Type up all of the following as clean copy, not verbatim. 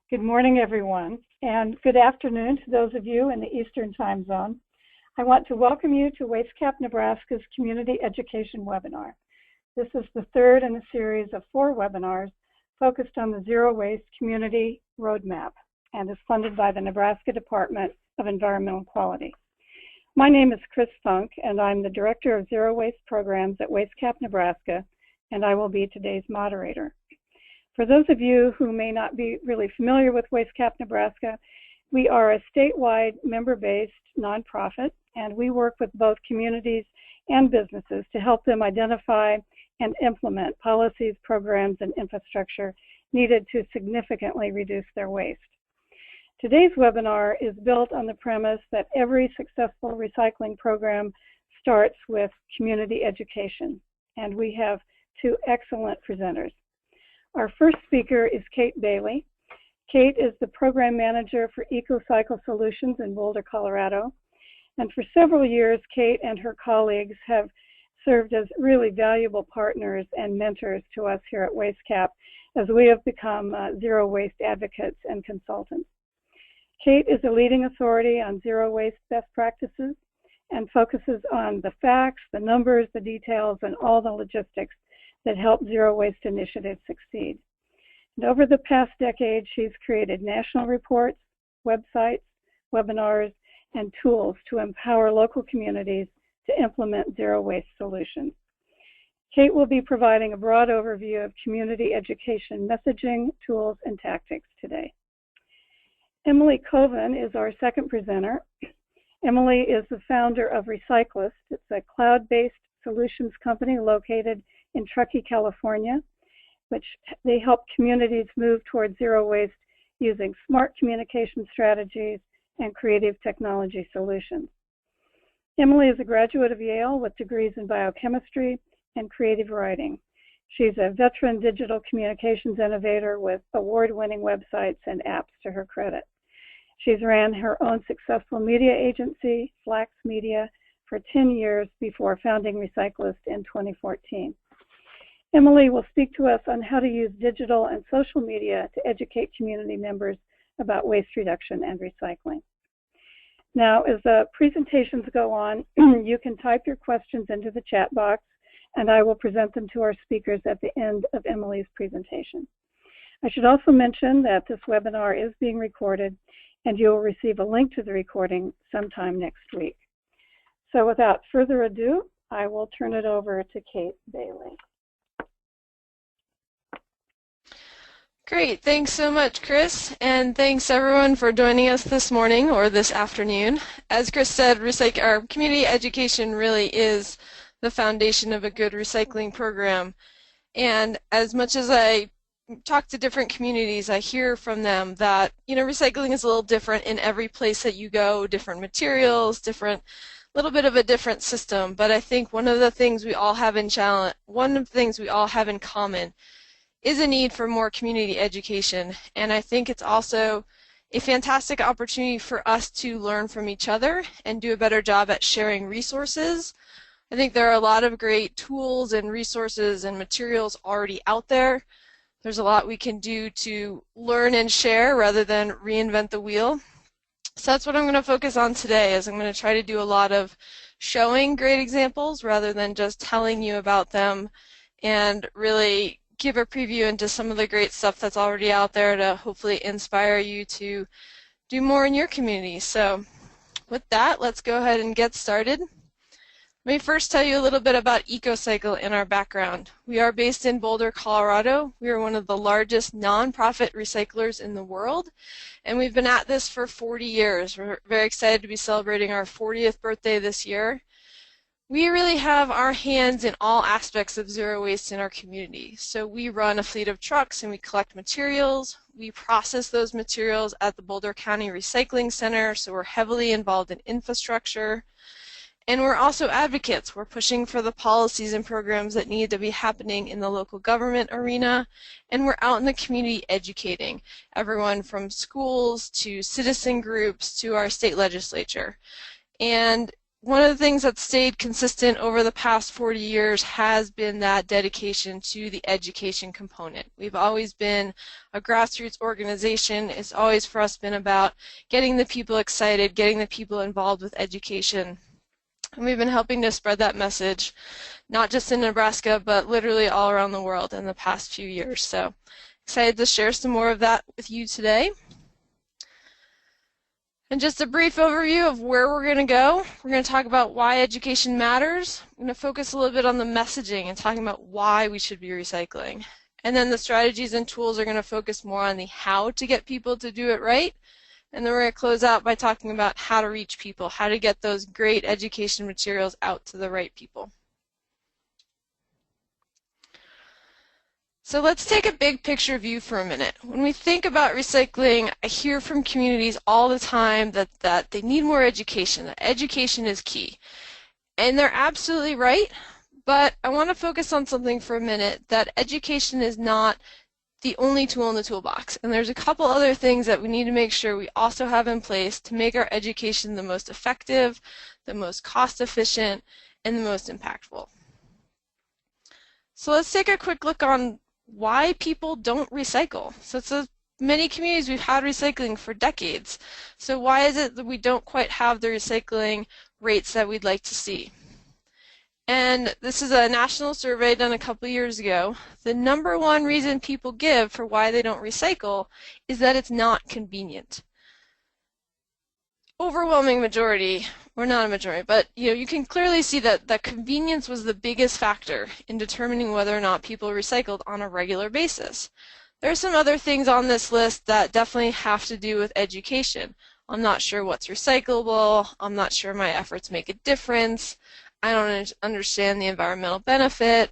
Good morning, everyone, and good afternoon to those of you in the Eastern Time Zone. I want to welcome you to WasteCap Nebraska's Community Education Webinar. This is the third in a series of 4 webinars focused on the Zero Waste Community Roadmap and is funded by the Nebraska Department of Environmental Quality. My name is Chris Funk, and I'm the Director of Zero Waste Programs at WasteCap Nebraska, and I will be today's moderator. For those of you who may not be really familiar with WasteCap Nebraska, we are a statewide member-based nonprofit, and we work with both communities and businesses to help them identify and implement policies, programs, and infrastructure needed to significantly reduce their waste. Today's webinar is built on the premise that every successful recycling program starts with community education, and we have 2 excellent presenters. Our first speaker is Kate Bailey. Kate is the Program Manager for EcoCycle Solutions in Boulder, Colorado. And for several years, Kate and her colleagues have served as really valuable partners and mentors to us here at WasteCap as we have become zero waste advocates and consultants. Kate is a leading authority on zero waste best practices and focuses on the facts, the numbers, the details, and all the logistics that help zero waste initiatives succeed. And over the past decade, she's created national reports, websites, webinars, and tools to empower local communities to implement zero waste solutions. Kate will be providing a broad overview of community education messaging, tools, and tactics today. Emily Coven is our second presenter. Emily is the founder of Recyclist. It's a cloud-based solutions company located in Truckee, California, which they help communities move towards zero waste using smart communication strategies and creative technology solutions. Emily is a graduate of Yale with degrees in biochemistry and creative writing. She's a veteran digital communications innovator with award-winning websites and apps to her credit. She's ran her own successful media agency, Flax Media, for 10 years before founding Recyclist in 2014. Emily will speak to us on how to use digital and social media to educate community members about waste reduction and recycling. Now, as the presentations go on, you can type your questions into the chat box, and I will present them to our speakers at the end of Emily's presentation. I should also mention that this webinar is being recorded, and you will receive a link to the recording sometime next week. So without further ado, I will turn it over to Kate Bailey. Great, thanks so much, Chris, and thanks everyone for joining us this morning or this afternoon. As Chris said, our community education really is the foundation of a good recycling program. And as much as I talk to different communities, I hear from them that, recycling is a little different in every place that you go, different materials, little bit of a different system. But I think one of the things we all have in common is a need for more community education, and I think it's also a fantastic opportunity for us to learn from each other and do a better job at sharing resources. I think there are a lot of great tools and resources and materials already out there. There's a lot we can do to learn and share rather than reinvent the wheel. So that's what I'm going to focus on today, is I'm going to try to do a lot of showing great examples rather than just telling you about them, and really give a preview into some of the great stuff that's already out there to hopefully inspire you to do more in your community. So with that, let's go ahead and get started. Let me first tell you a little bit about EcoCycle and our background. We are based in Boulder, Colorado. We are one of the largest nonprofit recyclers in the world, and we've been at this for 40 years. We're very excited to be celebrating our 40th birthday this year. We really have our hands in all aspects of zero waste in our community. So we run a fleet of trucks and we collect materials. We process those materials at the Boulder County Recycling Center, so we're heavily involved in infrastructure. And we're also advocates. We're pushing for the policies and programs that need to be happening in the local government arena. And we're out in the community educating everyone from schools to citizen groups to our state legislature. And one of the things that's stayed consistent over the past 40 years has been that dedication to the education component. We've always been a grassroots organization. It's always for us been about getting the people excited, getting the people involved with education. And we've been helping to spread that message, not just in Nebraska, but literally all around the world in the past few years. So excited to share some more of that with you today. And just a brief overview of where we're going to go. We're going to talk about why education matters. I'm going to focus a little bit on the messaging and talking about why we should be recycling. And then the strategies and tools are going to focus more on the how to get people to do it right. And then we're going to close out by talking about how to reach people, how to get those great education materials out to the right people. So let's take a big picture view for a minute. When we think about recycling, I hear from communities all the time that they need more education, that education is key. And they're absolutely right, but I want to focus on something for a minute, that education is not the only tool in the toolbox. And there's a couple other things that we need to make sure we also have in place to make our education the most effective, the most cost efficient, and the most impactful. So let's take a quick look on why people don't recycle. So many communities we've had recycling for decades. So why is it that we don't quite have the recycling rates that we'd like to see? And this is a national survey done a couple years ago. The #1 reason people give for why they don't recycle is that it's not convenient. Overwhelming majority, or not a majority, but you can clearly see that convenience was the biggest factor in determining whether or not people recycled on a regular basis. There are some other things on this list that definitely have to do with education. I'm not sure what's recyclable. I'm not sure my efforts make a difference. I don't understand the environmental benefit.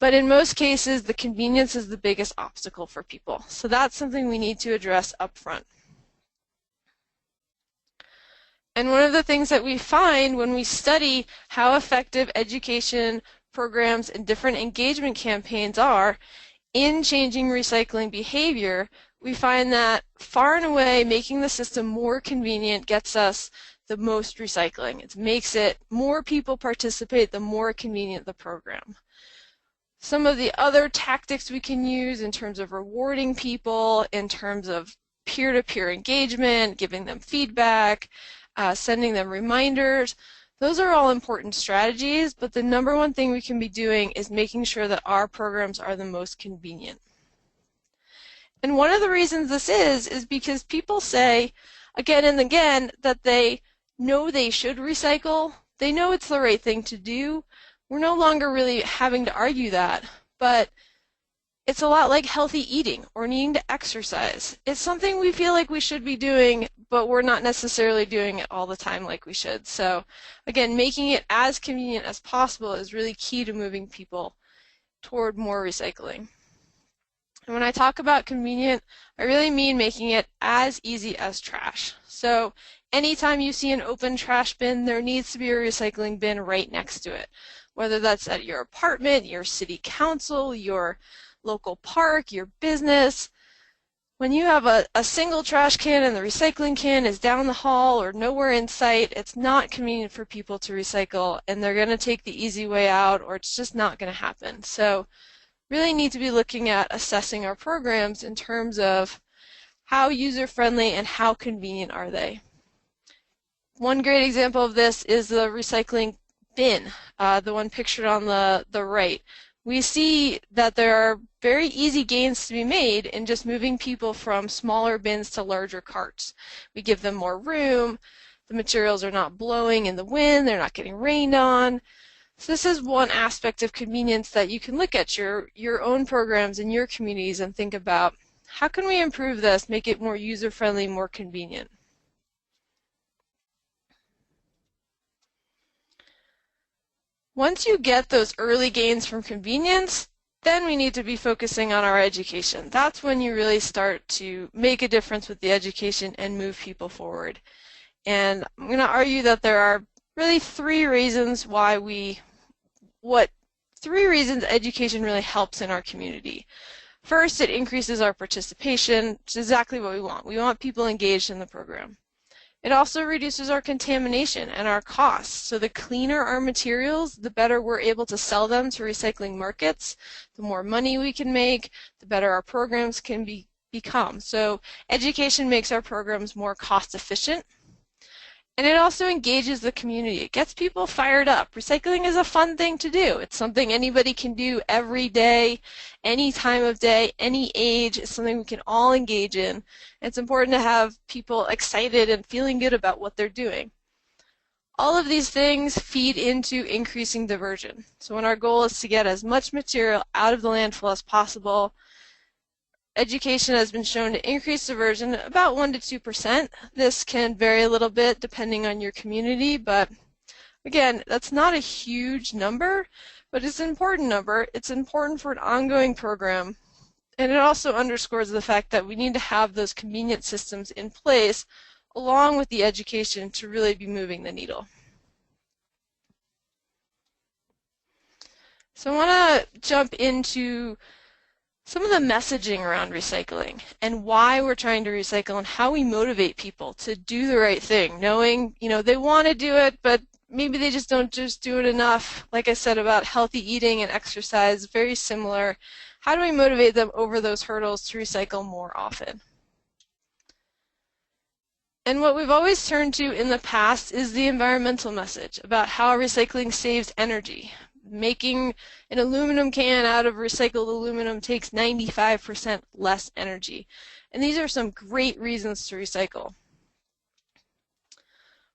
But in most cases, the convenience is the biggest obstacle for people. So that's something we need to address up front. And one of the things that we find when we study how effective education programs and different engagement campaigns are in changing recycling behavior, we find that far and away making the system more convenient gets us the most recycling. It makes it more people participate, the more convenient the program. Some of the other tactics we can use in terms of rewarding people, in terms of peer-to-peer engagement, giving them feedback, sending them reminders, those are all important strategies, but the #1 thing we can be doing is making sure that our programs are the most convenient. And one of the reasons this is because people say again and again that they know they should recycle, they know it's the right thing to do. We're no longer really having to argue that, but it's a lot like healthy eating or needing to exercise. It's something we feel like we should be doing, but we're not necessarily doing it all the time like we should. So again, making it as convenient as possible is really key to moving people toward more recycling. And when I talk about convenient, I really mean making it as easy as trash. So anytime you see an open trash bin, there needs to be a recycling bin right next to it. Whether that's at your apartment, your city council, your local park, your business. When you have a single trash can and the recycling can is down the hall or nowhere in sight, it's not convenient for people to recycle, and they're going to take the easy way out, or it's just not going to happen. So really need to be looking at assessing our programs in terms of how user-friendly and how convenient are they. One great example of this is the recycling bin, the one pictured on the right. We see that there are very easy gains to be made in just moving people from smaller bins to larger carts. We give them more room, the materials are not blowing in the wind, they're not getting rained on. So this is one aspect of convenience that you can look at your own programs in your communities and think about, how can we improve this, make it more user-friendly, more convenient? Once you get those early gains from convenience, then we need to be focusing on our education. That's when you really start to make a difference with the education and move people forward. And I'm going to argue that there are really three reasons education really helps in our community. First, it increases our participation, which is exactly what we want. We want people engaged in the program. It also reduces our contamination and our costs. So the cleaner our materials, the better we're able to sell them to recycling markets, the more money we can make, the better our programs can become. So education makes our programs more cost efficient. And it also engages the community. It gets people fired up. Recycling is a fun thing to do. It's something anybody can do every day, any time of day, any age. It's something we can all engage in. It's important to have people excited and feeling good about what they're doing. All of these things feed into increasing diversion. So when our goal is to get as much material out of the landfill as possible, education has been shown to increase diversion about 1 to 2%. This can vary a little bit depending on your community, but again, that's not a huge number, but it's an important number. It's important for an ongoing program, and it also underscores the fact that we need to have those convenient systems in place along with the education to really be moving the needle. So I want to jump into some of the messaging around recycling and why we're trying to recycle and how we motivate people to do the right thing, knowing, they want to do it, but maybe they just don't do it enough. Like I said about healthy eating and exercise, very similar. How do we motivate them over those hurdles to recycle more often? And what we've always turned to in the past is the environmental message about how recycling saves energy. Making an aluminum can out of recycled aluminum takes 95% less energy. And these are some great reasons to recycle.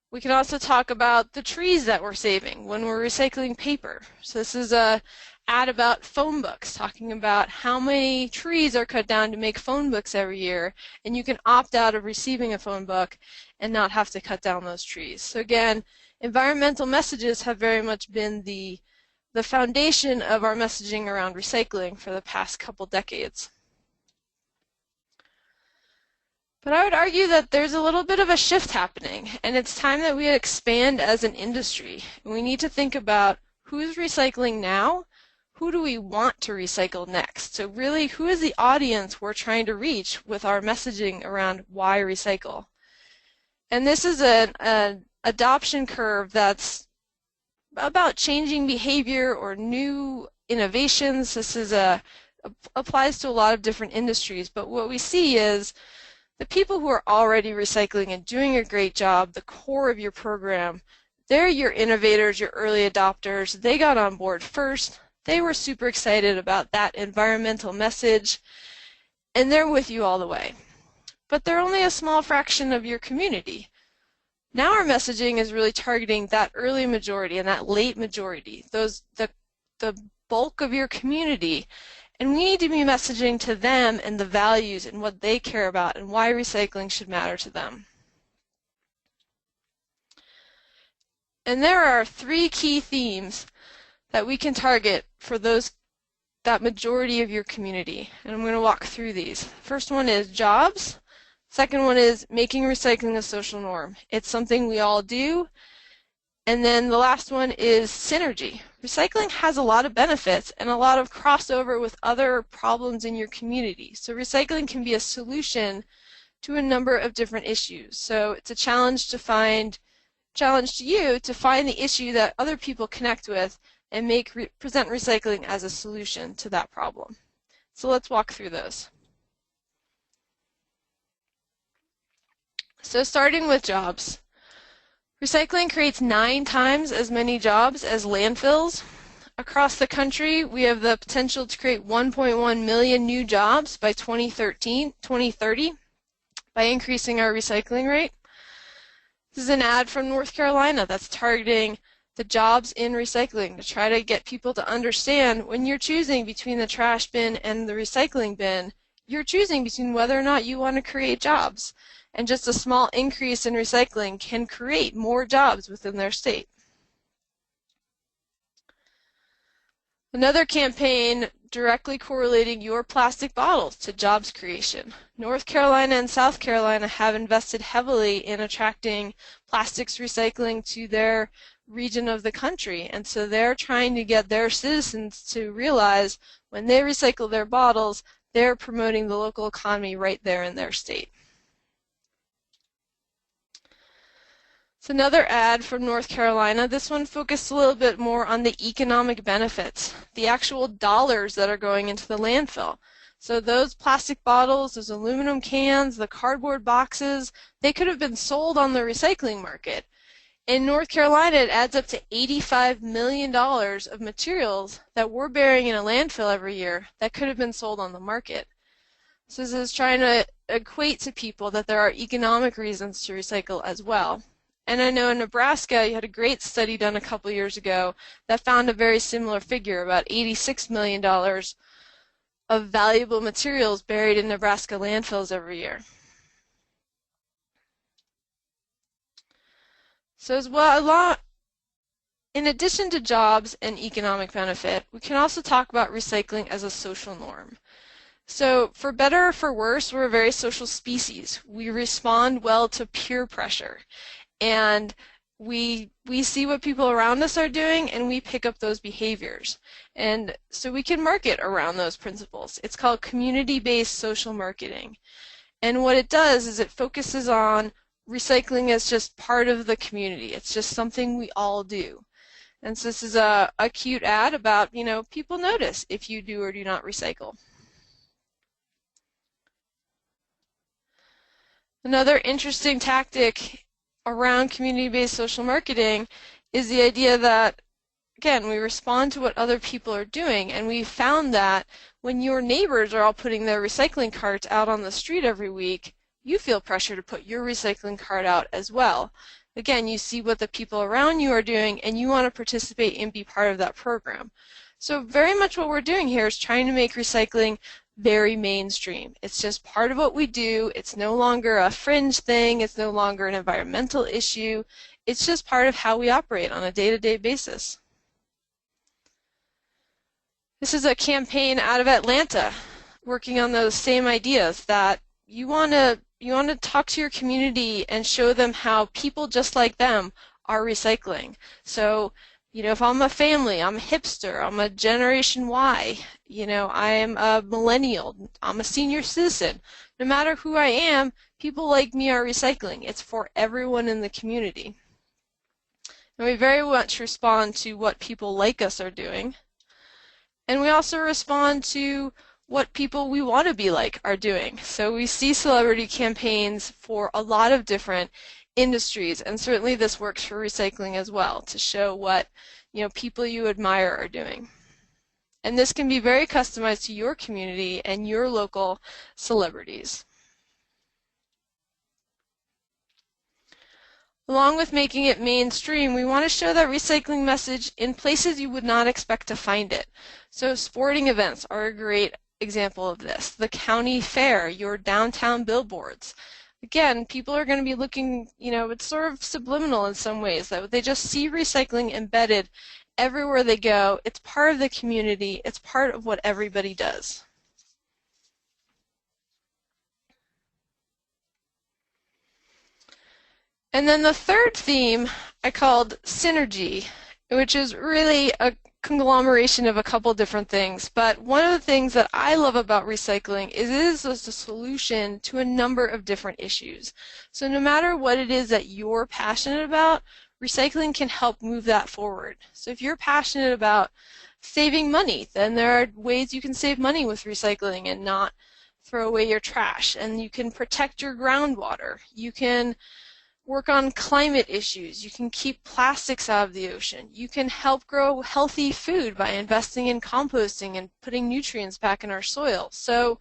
We can also talk about the trees that we're saving when we're recycling paper. So this is a ad about phone books, talking about how many trees are cut down to make phone books every year, and you can opt out of receiving a phone book and not have to cut down those trees. So again, environmental messages have very much been the foundation of our messaging around recycling for the past couple decades. But I would argue that there's a little bit of a shift happening, and it's time that we expand as an industry. And we need to think about who's recycling now, who do we want to recycle next? So really, who is the audience we're trying to reach with our messaging around why recycle? And this is an adoption curve that's about changing behavior or new innovations. This is applies to a lot of different industries, but what we see is the people who are already recycling and doing a great job, the core of your program, they're your innovators, your early adopters. They got on board first. They were super excited about that environmental message, and they're with you all the way. But they're only a small fraction of your community. Now our messaging is really targeting that early majority and that late majority, the bulk of your community, and we need to be messaging to them and the values and what they care about and why recycling should matter to them. And there are 3 key themes that we can target for that majority of your community, and I'm going to walk through these. First one is jobs. Second one is making recycling a social norm. It's something we all do. And then the last one is synergy. Recycling has a lot of benefits and a lot of crossover with other problems in your community. So recycling can be a solution to a number of different issues. So it's a challenge to you to find the issue that other people connect with and present recycling as a solution to that problem. So let's walk through those. So starting with jobs. Recycling creates 9 times as many jobs as landfills. Across the country, we have the potential to create 1.1 million new jobs by 2030 by increasing our recycling rate. This is an ad from North Carolina that's targeting the jobs in recycling to try to get people to understand when you're choosing between the trash bin and the recycling bin, you're choosing between whether or not you want to create jobs. And just a small increase in recycling can create more jobs within their state. Another campaign directly correlating your plastic bottles to jobs creation. North Carolina and South Carolina have invested heavily in attracting plastics recycling to their region of the country, and so they're trying to get their citizens to realize when they recycle their bottles, they're promoting the local economy right there in their state. So another ad from North Carolina. This one focused a little bit more on the economic benefits, the actual dollars that are going into the landfill. So those plastic bottles, those aluminum cans, the cardboard boxes, they could have been sold on the recycling market. In North Carolina, it adds up to $85 million of materials that we're burying in a landfill every year that could have been sold on the market. So this is trying to equate to people that there are economic reasons to recycle as well. And I know in Nebraska, you had a great study done a couple years ago that found a very similar figure, about $86 million of valuable materials buried in Nebraska landfills every year. So as well, in addition to jobs and economic benefit, we can also talk about recycling as a social norm. So for better or for worse, we're a very social species. We respond well to peer pressure, and we see what people around us are doing, and we pick up those behaviors. And so we can market around those principles. It's called community-based social marketing. And what it does is it focuses on recycling as just part of the community. It's just something we all do. And so this is a cute ad about, people notice if you do or do not recycle. Another interesting tactic around community-based social marketing is the idea that, again, we respond to what other people are doing, and we found that when your neighbors are all putting their recycling carts out on the street every week, you feel pressure to put your recycling cart out as well. Again, you see what the people around you are doing, and you want to participate and be part of that program. So very much what we're doing here is trying to make recycling very mainstream. It's just part of what we do. It's no longer a fringe thing. It's no longer an environmental issue. It's just part of how we operate on a day-to-day basis. This is a campaign out of Atlanta working on those same ideas that you want to talk to your community and show them how people just like them are recycling. So, if I'm a family, I'm a hipster, I'm a Generation Y, I am a millennial, I'm a senior citizen. No matter who I am, people like me are recycling. It's for everyone in the community. And we very much respond to what people like us are doing. And we also respond to what people we want to be like are doing. So we see celebrity campaigns for a lot of different industries, and certainly this works for recycling as well, to show what people you admire are doing. And this can be very customized to your community and your local celebrities. Along with making it mainstream, we want to show that recycling message in places you would not expect to find it. So sporting events are a great example of this. The county fair, your downtown billboards. Again, people are going to be looking, it's sort of subliminal in some ways, that they just see recycling embedded everywhere they go. It's part of the community. It's part of what everybody does. And then the third theme I called synergy, which is really a conglomeration of a couple different things. But one of the things that I love about recycling is it is a solution to a number of different issues. So no matter what it is that you're passionate about, recycling can help move that forward. So if you're passionate about saving money, then there are ways you can save money with recycling and not throw away your trash. And you can protect your groundwater. You can work on climate issues. You can keep plastics out of the ocean. You can help grow healthy food by investing in composting and putting nutrients back in our soil. So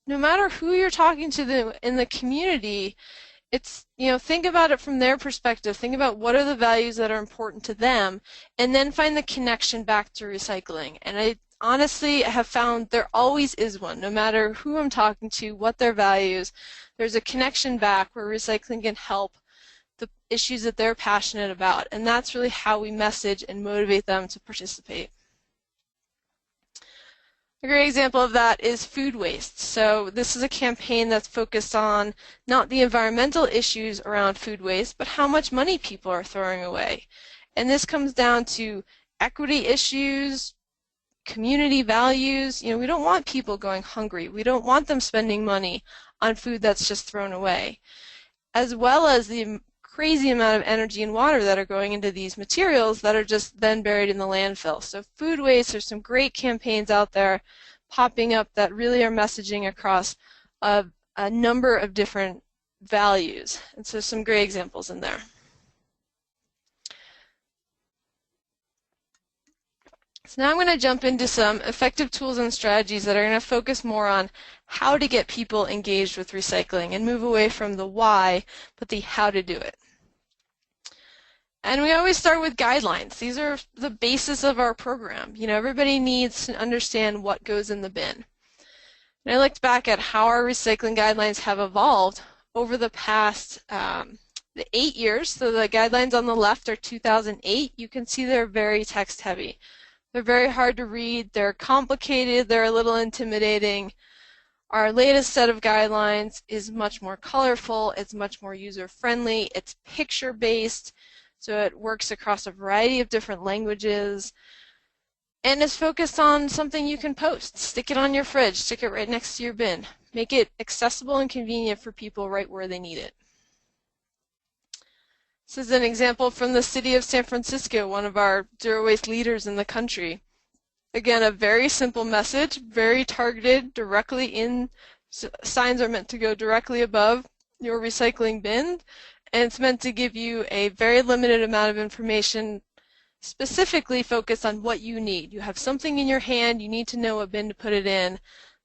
no matter who you're talking to in the community, it's, think about it from their perspective. Think about what are the values that are important to them, and then find the connection back to recycling. And I honestly have found there always is one, no matter who I'm talking to, what their values. There's a connection back where recycling can help the issues that they're passionate about, and that's really how we message and motivate them to participate. A great example of that is food waste. So this is a campaign that's focused on not the environmental issues around food waste, but how much money people are throwing away. And this comes down to equity issues, community values. We don't want people going hungry. We don't want them spending money on food that's just thrown away. As well as the crazy amount of energy and water that are going into these materials that are just then buried in the landfill. So food waste, there's some great campaigns out there popping up that really are messaging across a number of different values. And so some great examples in there. So now I'm going to jump into some effective tools and strategies that are going to focus more on how to get people engaged with recycling and move away from the why, but the how to do it. And we always start with guidelines. These are the basis of our program. You know, everybody needs to understand what goes in the bin. And I looked back at how our recycling guidelines have evolved over the past 8 years. So the guidelines on the left are 2008. You can see they're very text heavy. They're very hard to read, they're complicated, they're a little intimidating. Our latest set of guidelines is much more colorful, it's much more user-friendly, it's picture-based, so it works across a variety of different languages, and is focused on something you can post. Stick it on your fridge, stick it right next to your bin. Make it accessible and convenient for people right where they need it. This is an example from the city of San Francisco, one of our zero waste leaders in the country. Again, a very simple message, very targeted, directly in, signs are meant to go directly above your recycling bin, and it's meant to give you a very limited amount of information specifically focused on what you need. You have something in your hand, you need to know what bin to put it in,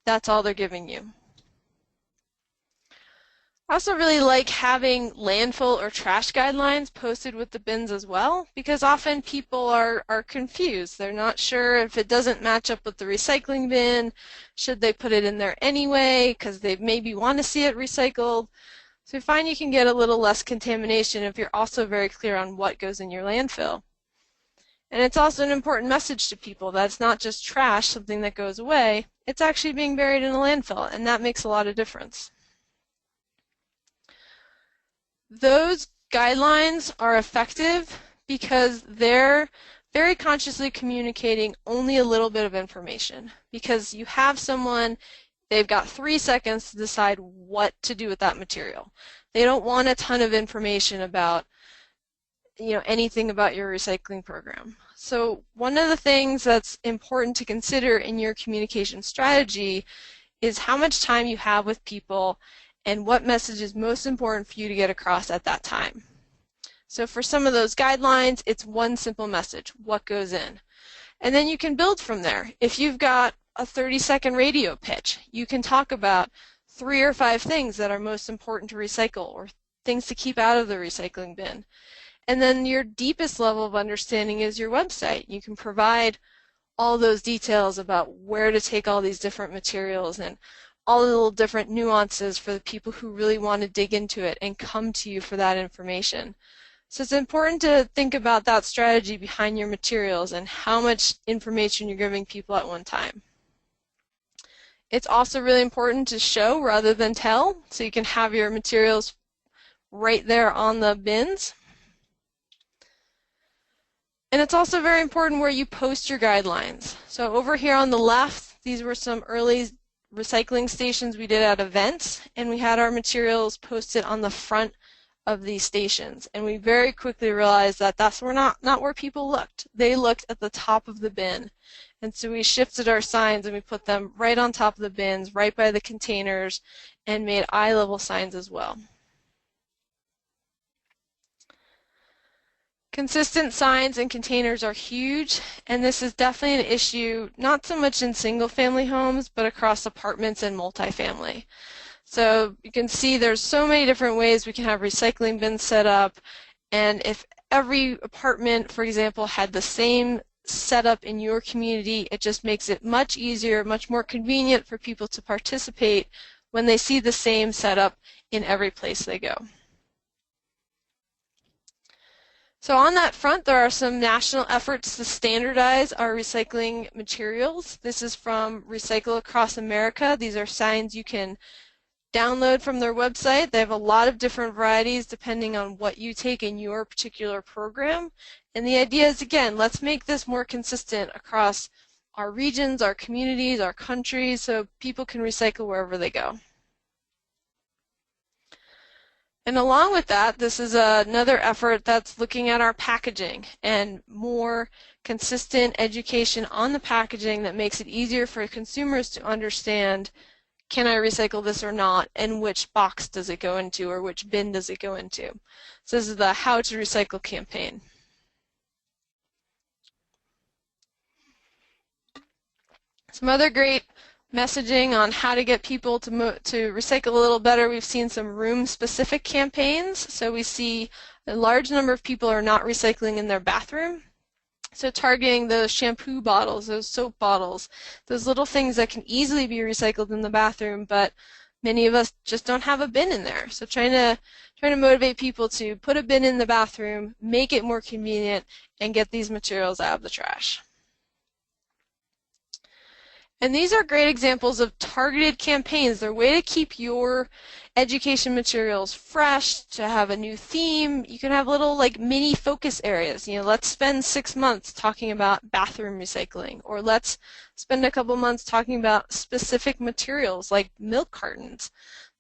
that's all they're giving you. I also really like having landfill or trash guidelines posted with the bins as well, because often people are confused. They're not sure if it doesn't match up with the recycling bin, should they put it in there anyway, because they maybe want to see it recycled. So I find you can get a little less contamination if you're also very clear on what goes in your landfill. And it's also an important message to people that it's not just trash, something that goes away, it's actually being buried in a landfill, and that makes a lot of difference. Those guidelines are effective because they're very consciously communicating only a little bit of information. Because you have someone, they've got 3 seconds to decide what to do with that material. They don't want a ton of information about, you know, anything about your recycling program. So one of the things that's important to consider in your communication strategy is how much time you have with people and what message is most important for you to get across at that time. So for some of those guidelines, it's one simple message, what goes in. And then you can build from there. If you've got a 30-second radio pitch, you can talk about 3 or 5 things that are most important to recycle or things to keep out of the recycling bin. And then your deepest level of understanding is your website. You can provide all those details about where to take all these different materials and all the little different nuances for the people who really want to dig into it and come to you for that information. So it's important to think about that strategy behind your materials and how much information you're giving people at one time. It's also really important to show rather than tell, so you can have your materials right there on the bins. And it's also very important where you post your guidelines. So over here on the left, these were some early recycling stations we did at events, and we had our materials posted on the front of these stations. And we very quickly realized that that's not where people looked. They looked at the top of the bin. And so we shifted our signs and we put them right on top of the bins, right by the containers, and made eye-level signs as well. Consistent signs and containers are huge, and this is definitely an issue not so much in single-family homes, but across apartments and multifamily. So you can see there's so many different ways we can have recycling bins set up, and if every apartment, for example, had the same setup in your community, it just makes it much easier, much more convenient for people to participate when they see the same setup in every place they go. So on that front, there are some national efforts to standardize our recycling materials. This is from Recycle Across America. These are signs you can download from their website. They have a lot of different varieties depending on what you take in your particular program. And the idea is, again, let's make this more consistent across our regions, our communities, our countries, so people can recycle wherever they go. And along with that, this is another effort that's looking at our packaging and more consistent education on the packaging that makes it easier for consumers to understand, can I recycle this or not, and which box does it go into or which bin does it go into. So this is the How to Recycle campaign. Some other great messaging on how to get people to recycle a little better. We've seen some room-specific campaigns. So we see a large number of people are not recycling in their bathroom. So targeting those shampoo bottles, those soap bottles, those little things that can easily be recycled in the bathroom, but many of us just don't have a bin in there. So trying to motivate people to put a bin in the bathroom, make it more convenient, and get these materials out of the trash. And these are great examples of targeted campaigns. They're a way to keep your education materials fresh, to have a new theme. You can have little like mini focus areas. Let's spend 6 months talking about bathroom recycling, or let's spend a couple months talking about specific materials like milk cartons.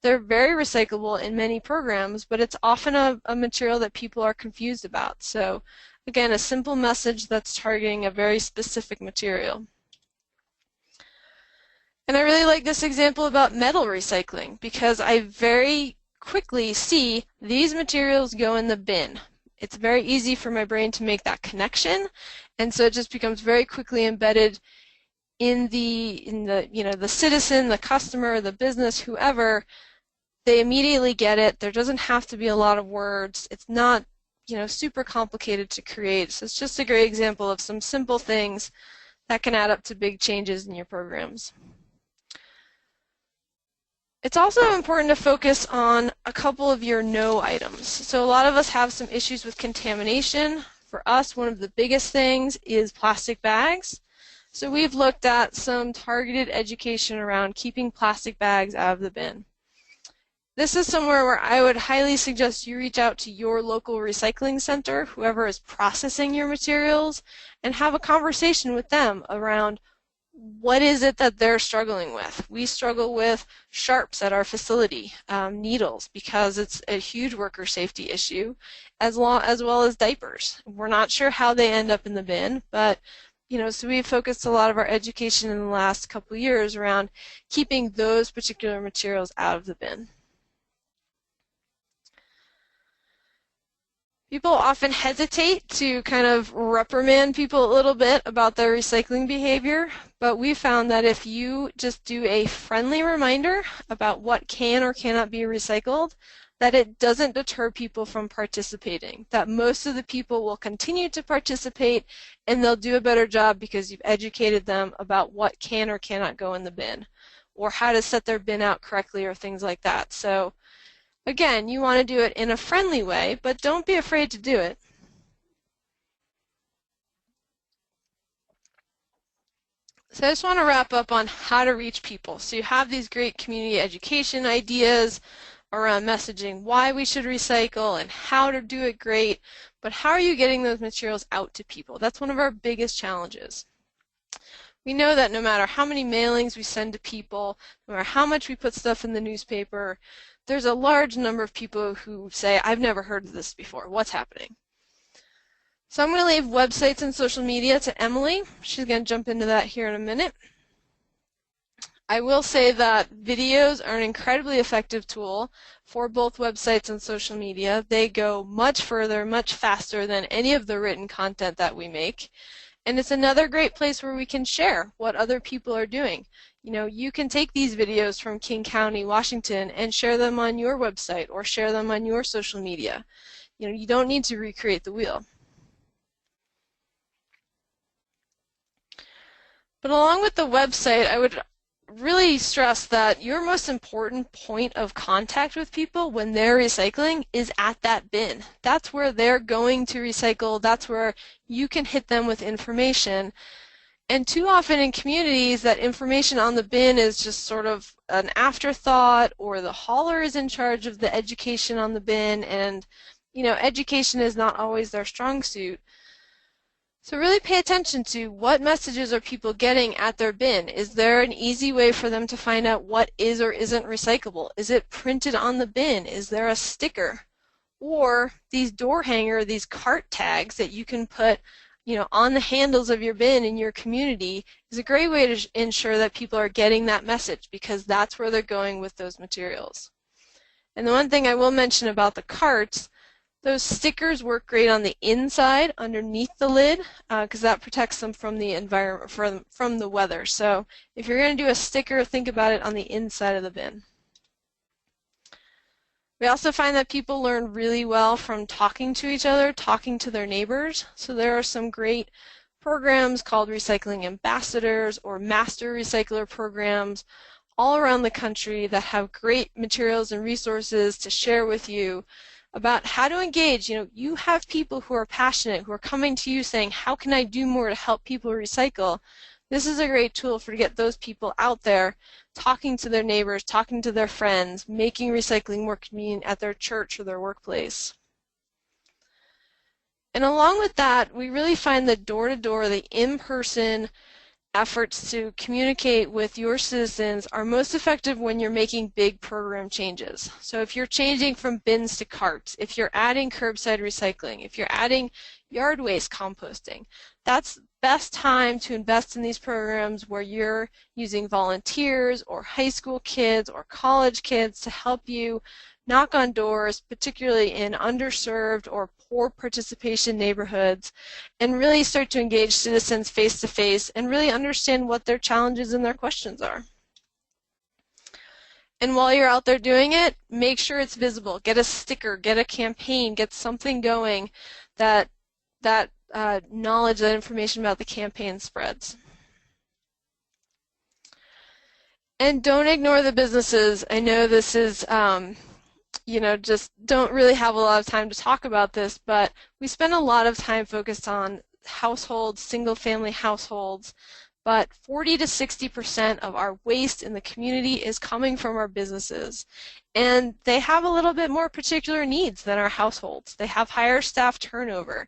They're very recyclable in many programs, but it's often a material that people are confused about. So again, a simple message that's targeting a very specific material. And I really like this example about metal recycling because I very quickly see these materials go in the bin. It's very easy for my brain to make that connection, and so it just becomes very quickly embedded in the citizen, the customer, the business, whoever. They immediately get it. There doesn't have to be a lot of words. It's not super complicated to create. So it's just a great example of some simple things that can add up to big changes in your programs. It's also important to focus on a couple of your no items. So a lot of us have some issues with contamination. For us, one of the biggest things is plastic bags. So we've looked at some targeted education around keeping plastic bags out of the bin. This is somewhere where I would highly suggest you reach out to your local recycling center, whoever is processing your materials, and have a conversation with them around what is it that they're struggling with. We struggle with sharps at our facility, needles, because it's a huge worker safety issue, as well as diapers. We're not sure how they end up in the bin, but so we've focused a lot of our education in the last couple of years around keeping those particular materials out of the bin. People often hesitate to kind of reprimand people a little bit about their recycling behavior, but we found that if you just do a friendly reminder about what can or cannot be recycled, that it doesn't deter people from participating, that most of the people will continue to participate and they'll do a better job because you've educated them about what can or cannot go in the bin, or how to set their bin out correctly, or things like that. So again, you want to do it in a friendly way, but don't be afraid to do it. So I just want to wrap up on how to reach people. So you have these great community education ideas around messaging why we should recycle and how to do it great, but how are you getting those materials out to people? That's one of our biggest challenges. We know that no matter how many mailings we send to people, no matter how much we put stuff in the newspaper, there's a large number of people who say, I've never heard of this before. What's happening? So I'm going to leave websites and social media to Emily. She's going to jump into that here in a minute. I will say that videos are an incredibly effective tool for both websites and social media. They go much further, much faster than any of the written content that we make. And it's another great place where we can share what other people are doing. You can take these videos from King County, Washington, and share them on your website or share them on your social media. You don't need to recreate the wheel. But along with the website, I would really stress that your most important point of contact with people when they're recycling is at that bin. That's where they're going to recycle. That's where you can hit them with information. And too often in communities, that information on the bin is just sort of an afterthought, or the hauler is in charge of the education on the bin, and education is not always their strong suit. So really pay attention to what messages are people getting at their bin. Is there an easy way for them to find out what is or isn't recyclable? Is it printed on the bin? Is there a sticker? Or these door hanger, these cart tags that you can put, on the handles of your bin in your community is a great way to ensure that people are getting that message, because that's where they're going with those materials. And the one thing I will mention about the carts, those stickers work great on the inside underneath the lid, because that protects them from the environment, from the weather. So if you're going to do a sticker, think about it on the inside of the bin. We also find that people learn really well from talking to each other, talking to their neighbors. So there are some great programs called Recycling Ambassadors or Master Recycler programs all around the country that have great materials and resources to share with you about how to engage. You have people who are passionate, who are coming to you saying, how can I do more to help people recycle? This is a great tool to get those people out there talking to their neighbors, talking to their friends, making recycling more convenient at their church or their workplace. And along with that, we really find that door-to-door, the in-person efforts to communicate with your citizens are most effective when you're making big program changes. So if you're changing from bins to carts, if you're adding curbside recycling, if you're adding yard waste composting, that's best time to invest in these programs where you're using volunteers or high school kids or college kids to help you knock on doors, particularly in underserved or poor participation neighborhoods, and really start to engage citizens face to face and really understand what their challenges and their questions are. And while you're out there doing it, make sure it's visible. Get a sticker, get a campaign, get something going that knowledge, that information about the campaign spreads. And don't ignore the businesses. I know this is just don't really have a lot of time to talk about this, but we spend a lot of time focused on households, single-family households, but 40 to 60% of our waste in the community is coming from our businesses. And they have a little bit more particular needs than our households. They have higher staff turnover.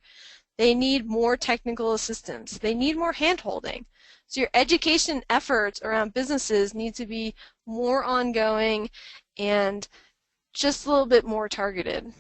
They need more technical assistance. They need more hand-holding. So your education efforts around businesses need to be more ongoing and just a little bit more targeted.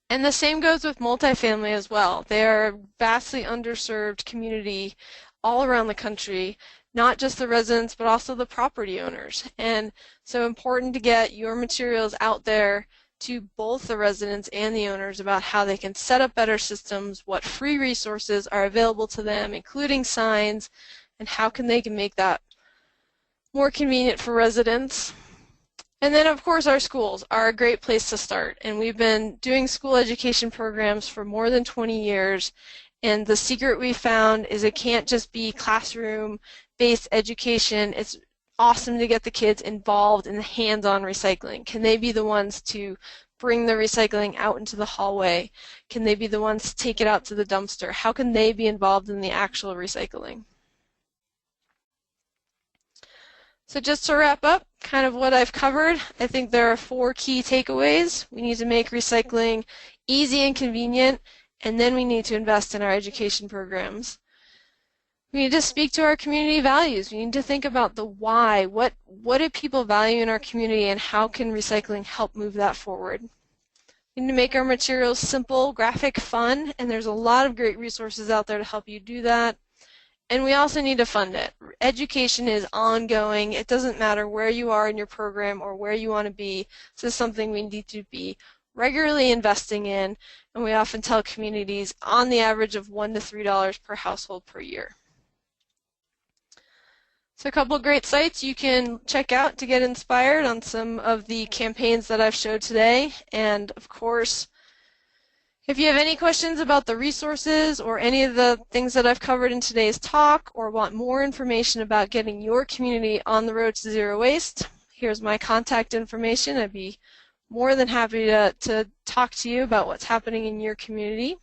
And the same goes with multifamily as well. They are a vastly underserved community all around the country, not just the residents, but also the property owners. And so important to get your materials out there to both the residents and the owners about how they can set up better systems, what free resources are available to them, including signs, and how they can make that more convenient for residents. And then, of course, our schools are a great place to start. And we've been doing school education programs for more than 20 years. And the secret we found is it can't just be classroom-based education. It's awesome to get the kids involved in the hands-on recycling. Can they be the ones to bring the recycling out into the hallway? Can they be the ones to take it out to the dumpster? How can they be involved in the actual recycling? So just to wrap up kind of what I've covered, I think there are 4 key takeaways. We need to make recycling easy and convenient, and then we need to invest in our education programs. We need to speak to our community values. We need to think about the why. What do people value in our community, and how can recycling help move that forward? We need to make our materials simple, graphic, fun, and there's a lot of great resources out there to help you do that. And we also need to fund it. Education is ongoing. It doesn't matter where you are in your program or where you want to be. This is something we need to be regularly investing in, and we often tell communities on the average of $1 to $3 per household per year. So a couple great sites you can check out to get inspired on some of the campaigns that I've showed today. And of course, if you have any questions about the resources or any of the things that I've covered in today's talk, or want more information about getting your community on the road to zero waste, here's my contact information. I'd be more than happy to talk to you about what's happening in your community.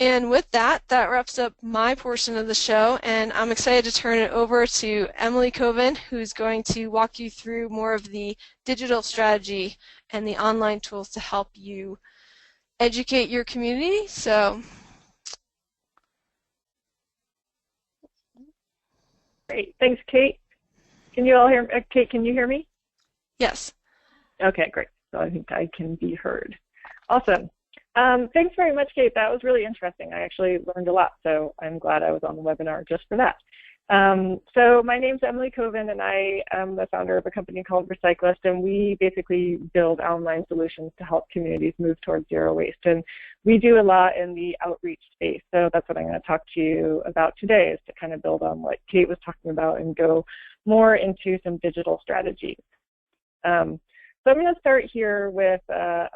And with that, that wraps up my portion of the show, and I'm excited to turn it over to Emily Coven, who's going to walk you through more of the digital strategy and the online tools to help you educate your community. So Great. Thanks, Kate. Can you all hear me? Kate, can you hear me? Yes. Okay, great. So I think I can be heard. Awesome. Thanks very much, Kate. That was really interesting. I actually learned a lot, so I'm glad I was on the webinar just for that. So my name's Emily Coven, and I am the founder of a company called Recyclist, and we basically build online solutions to help communities move towards zero waste. And we do a lot in the outreach space, so that's what I'm going to talk to you about today, is to kind of build on what Kate was talking about and go more into some digital strategies. So I'm going to start here with a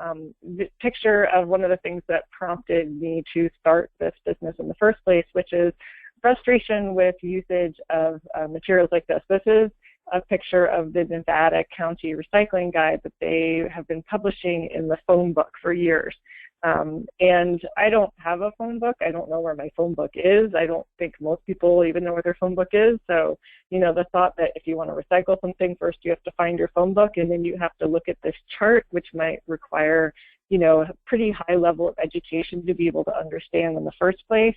picture of one of the things that prompted me to start this business in the first place, which is frustration with usage of materials like this. This is a picture of the Nevada County Recycling Guide that they have been publishing in the phone book for years. And I don't have a phone book. I don't know where my phone book is. I don't think most people even know where their phone book is. So, you know, the thought that if you want to recycle something, first you have to find your phone book, and then you have to look at this chart, which might require, you know, a pretty high level of education to be able to understand in the first place.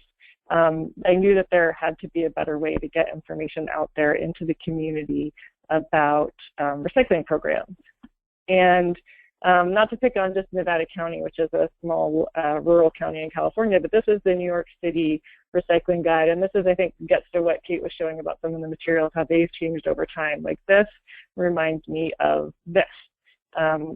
I knew that there had to be a better way to get information out there into the community about recycling programs. And not to pick on just Nevada County, which is a small rural county in California, but this is the New York City Recycling Guide. And this is, I think, gets to what Kate was showing about some of the materials, how they've changed over time. Like this reminds me of this,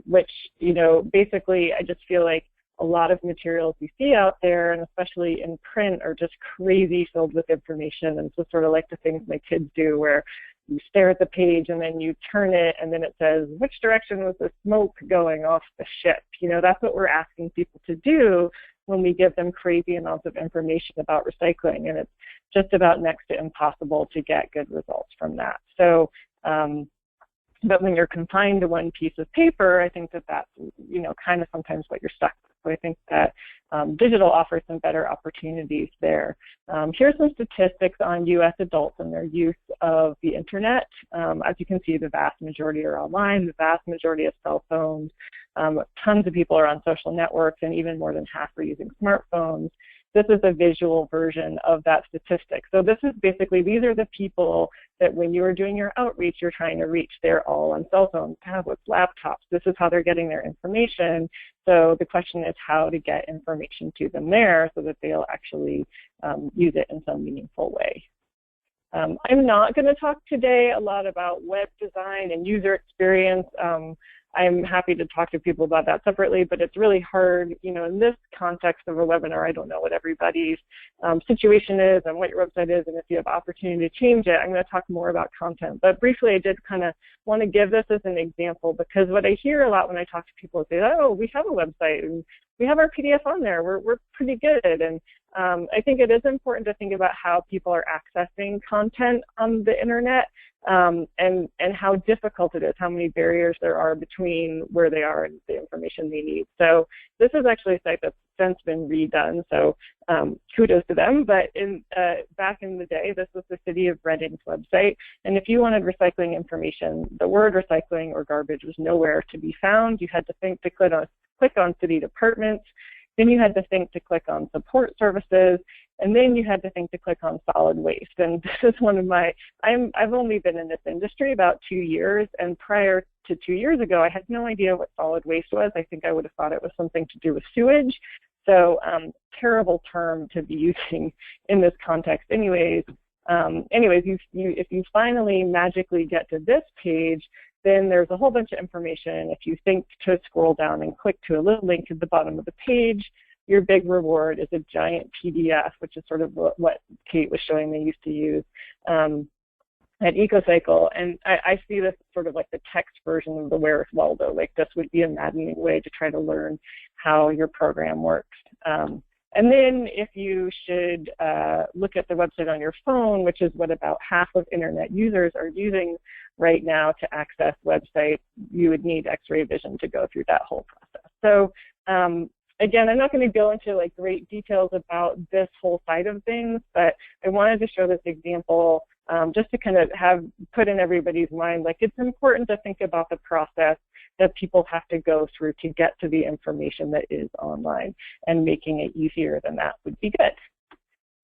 which, you know, basically I just feel like a lot of materials you see out there, and especially in print, are just crazy filled with information. And so sort of like the things my kids do, where you stare at the page and then you turn it and then it says, which direction was the smoke going off the ship? You know, that's what we're asking people to do when we give them crazy amounts of information about recycling. And it's just about next to impossible to get good results from that. So, but when you're confined to one piece of paper, I think that that's, you know, kind of sometimes what you're stuck with. So I think that digital offers some better opportunities there. Here's some statistics on U.S. adults and their use of the internet. As you can see, the vast majority are online, the vast majority of cell phones. Tons of people are on social networks, and even more than half are using smartphones. This is a visual version of that statistic. So this is basically, these are the people that when you are doing your outreach, you're trying to reach. They're all on cell phones, tablets, laptops. This is how they're getting their information. So the question is how to get information to them there so that they'll actually use it in some meaningful way. I'm not going to talk today a lot about web design and user experience. I'm happy to talk to people about that separately, but it's really hard, you know, in this context of a webinar. I don't know what everybody's situation is and what your website is, and if you have opportunity to change it. I'm going to talk more about content, but briefly I did kind of want to give this as an example, because what I hear a lot when I talk to people is, oh, we have a website and we have our PDF on there, we're pretty good. And I think it is important to think about how people are accessing content on the internet, and how difficult it is, how many barriers there are between where they are and the information they need. So this is actually a site that's since been redone, so kudos to them. But back in the day, this was the City of Reading's website, and if you wanted recycling information, the word recycling or garbage was nowhere to be found. You had to think to click on city departments, then you had to think to click on support services, and then you had to think to click on solid waste. And this is one of my, I've only been in this industry about 2 years, and prior to 2 years ago, I had no idea what solid waste was. I think I would have thought it was something to do with sewage. So terrible term to be using in this context. Anyways, if you finally magically get to this page, then there's a whole bunch of information. If you think to scroll down and click to a little link at the bottom of the page, your big reward is a giant PDF, which is sort of what Kate was showing they used to use at EcoCycle. And I see this sort of like the text version of the Where's Waldo. Like this would be a maddening way to try to learn how your program works. And then if you should look at the website on your phone, which is what about half of internet users are using right now to access websites, you would need X-ray vision to go through that whole process. So again, I'm not going to go into like great details about this whole side of things, but I wanted to show this example just to kind of put in everybody's mind, like it's important to think about the process that people have to go through to get to the information that is online, and making it easier than that would be good.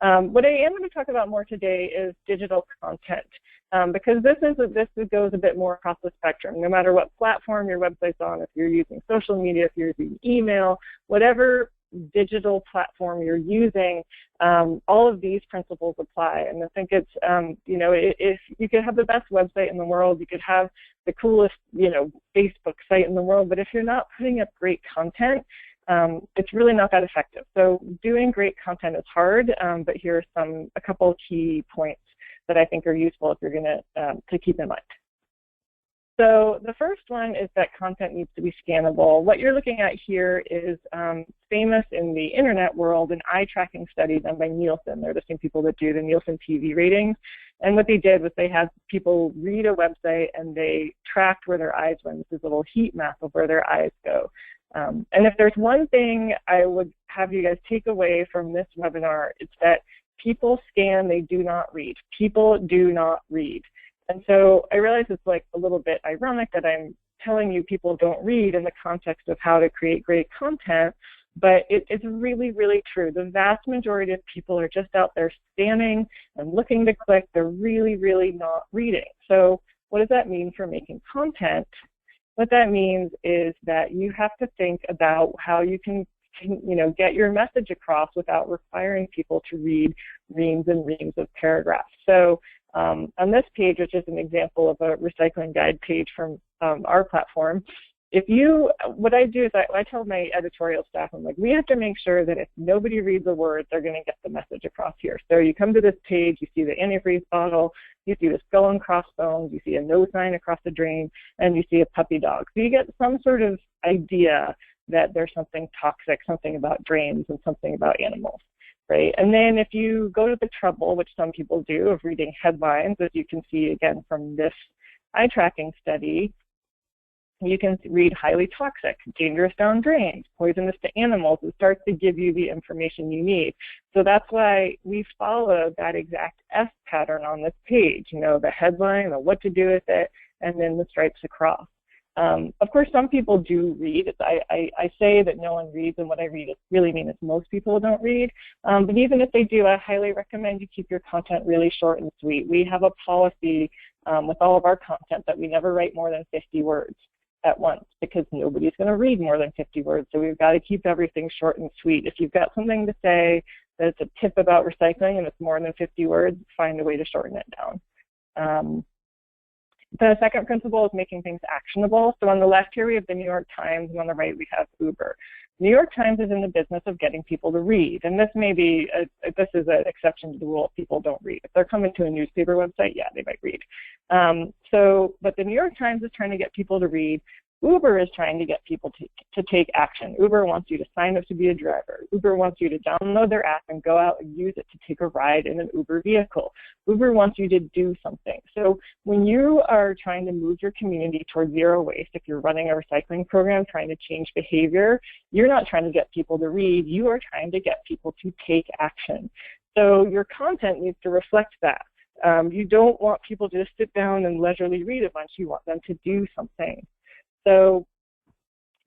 What I am going to talk about more today is digital content, because this goes a bit more across the spectrum. No matter what platform your website's on, if you're using social media, if you're using email, whatever digital platform you're using, all of these principles apply. And I think it's, if you could have the best website in the world, you could have the coolest, Facebook site in the world, but if you're not putting up great content, it's really not that effective. So doing great content is hard, but here are a couple key points that I think are useful if you're going to keep in mind. So the first one is that content needs to be scannable. What you're looking at here is famous in the internet world, an eye tracking study done by Nielsen. They're the same people that do the Nielsen TV ratings. And what they did was they had people read a website and they tracked where their eyes went. This is a little heat map of where their eyes go. And if there's one thing I would have you guys take away from this webinar, it's that people scan, they do not read. People do not read. And so I realize it's like a little bit ironic that I'm telling you people don't read in the context of how to create great content, but it's really, really true. The vast majority of people are just out there scanning and looking to click. They're really, really not reading. So what does that mean for making content? What that means is that you have to think about how you can get your message across without requiring people to read reams and reams of paragraphs. So on this page, which is an example of a recycling guide page from our platform, what I do is I tell my editorial staff, I'm like, we have to make sure that if nobody reads a word, they're going to get the message across here. So you come to this page, you see the antifreeze bottle, you see the skull and crossbones, you see a no sign across the drain, and you see a puppy dog. So you get some sort of idea that there's something toxic, something about drains, and something about animals. Right? And then if you go to the trouble, which some people do, of reading headlines, as you can see again from this eye tracking study, you can read highly toxic, dangerous down drains, poisonous to animals. It starts to give you the information you need. So that's why we follow that exact S pattern on this page, the headline, the what to do with it, and then the stripes across. Of course, some people do read. I say that no one reads, and what I really mean is most people don't read. But even if they do, I highly recommend you keep your content really short and sweet. We have a policy with all of our content that we never write more than 50 words at once, because nobody's going to read more than 50 words. So we've got to keep everything short and sweet. If you've got something to say that's a tip about recycling and it's more than 50 words, find a way to shorten it down. The second principle is making things actionable. So on the left here we have the New York Times, and on the right we have Uber. New York Times is in the business of getting people to read, and this is an exception to the rule. People don't read. If they're coming to a newspaper website, yeah, they might read. But the New York Times is trying to get people to read. Uber is trying to get people to take action. Uber wants you to sign up to be a driver. Uber wants you to download their app and go out and use it to take a ride in an Uber vehicle. Uber wants you to do something. So when you are trying to move your community towards zero waste, if you're running a recycling program trying to change behavior, you're not trying to get people to read. You are trying to get people to take action. So your content needs to reflect that. You don't want people to just sit down and leisurely read a bunch. You want them to do something. So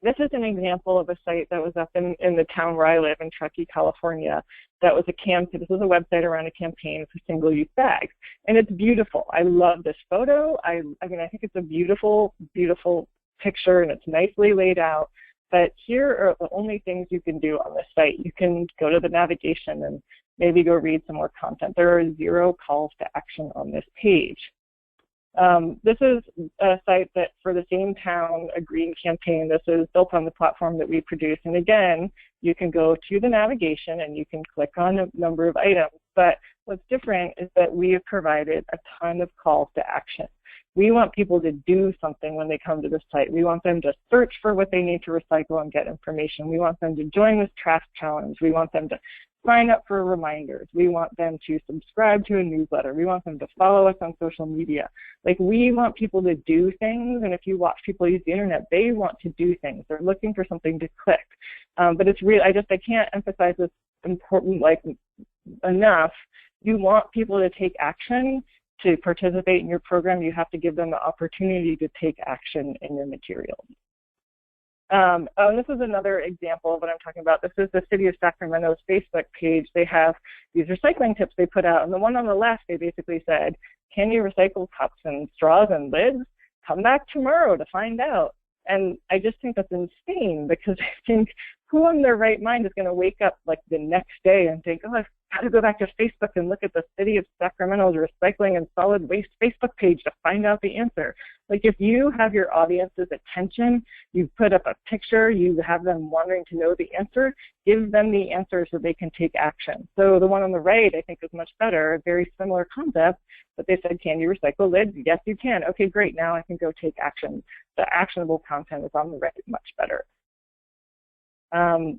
this is an example of a site that was up in the town where I live in Truckee, California. That was this was a website around a campaign for single-use bags. And it's beautiful. I love this photo. I think it's a beautiful, beautiful picture, and it's nicely laid out. But here are the only things you can do on this site. You can go to the navigation and maybe go read some more content. There are 0 calls to action on this page. This is a site that for the same town, a green campaign. This is built on the platform that we produce. And again, you can go to the navigation and you can click on a number of items. But what's different is that we have provided a ton of calls to action. We want people to do something when they come to the site. We want them to search for what they need to recycle and get information. We want them to join this trash challenge. We want them to sign up for reminders. We want them to subscribe to a newsletter. We want them to follow us on social media. Like, we want people to do things, and if you watch people use the internet, they want to do things. They're looking for something to click. But it's real. I can't emphasize this important enough. You want people to take action. To participate in your program, you have to give them the opportunity to take action in your materials. And this is another example of what I'm talking about. This is the City of Sacramento's Facebook page. They have these recycling tips they put out. And the one on the left, they basically said, can you recycle cups and straws and lids? Come back tomorrow to find out. And I just think that's insane, because I think who in their right mind is going to wake up like the next day and think, oh, I've got to go back to Facebook and look at the City of Sacramento's recycling and solid waste Facebook page to find out the answer. Like, if you have your audience's attention, you put up a picture, you have them wanting to know the answer, give them the answer so they can take action. So the one on the right, I think, is much better, a very similar concept, but they said, can you recycle lids? Yes, you can. Okay, great. Now I can go take action. The actionable content is on the right, much better.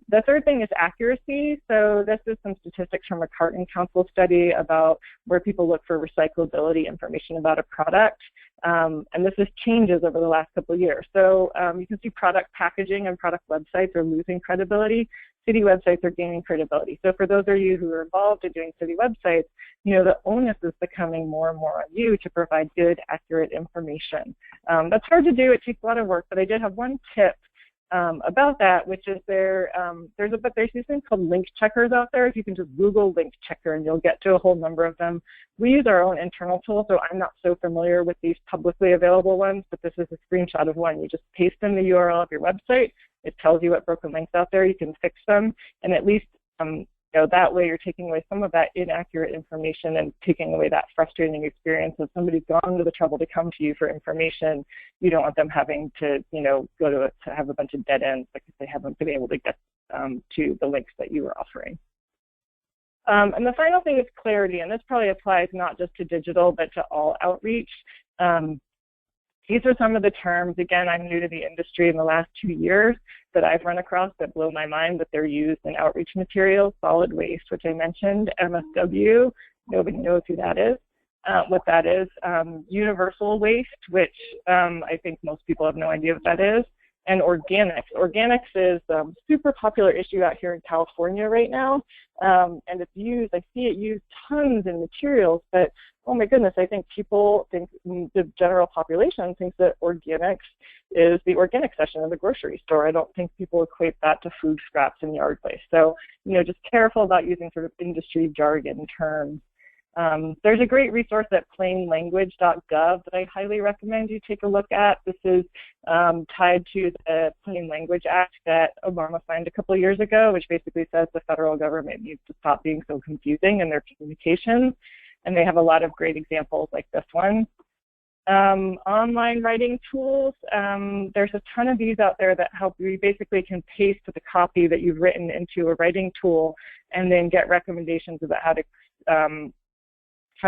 The third thing is accuracy. So this is some statistics from a Carton Council study about where people look for recyclability information about a product. And this is changes over the last couple of years. So you can see product packaging and product websites are losing credibility. City websites are gaining credibility. So for those of you who are involved in doing city websites, you know, the onus is becoming more and more on you to provide good, accurate information. That's hard to do. It takes a lot of work, but I did have one tip about that, which is there's these things called link checkers out there. If you can just Google link checker, and you'll get to a whole number of them. We use our own internal tool, so I'm not so familiar with these publicly available ones, but this is a screenshot of one. You just paste in the URL of your website. It tells you what broken links out there. You can fix them, and at least you know, that way you're taking away some of that inaccurate information and taking away that frustrating experience of somebody's gone to the trouble to come to you for information. You don't want them having to, you know, go to have a bunch of dead ends because they haven't been able to get to the links that you were offering. And the final thing is clarity, and this probably applies not just to digital, but to all outreach. These are some of the terms, again, I'm new to the industry in the last 2 years, that I've run across that blow my mind, but they're used in outreach materials. Solid waste, which I mentioned, MSW, nobody knows who that is, what that is. Universal waste, which I think most people have no idea what that is. And organics. Organics is a super popular issue out here in California right now, and it's used, I see it used tons in materials, but oh my goodness, I think people think, the general population thinks that organics is the organic section of the grocery store. I don't think people equate that to food scraps and yard waste. So, you know, just careful about using sort of industry jargon terms. There's a great resource at plainlanguage.gov that I highly recommend you take a look at. This is tied to the Plain Language Act that Obama signed a couple of years ago, which basically says the federal government needs to stop being so confusing in their communications. And they have a lot of great examples like this one. Online writing tools, there's a ton of these out there that help you. Basically can paste the copy that you've written into a writing tool and then get recommendations about how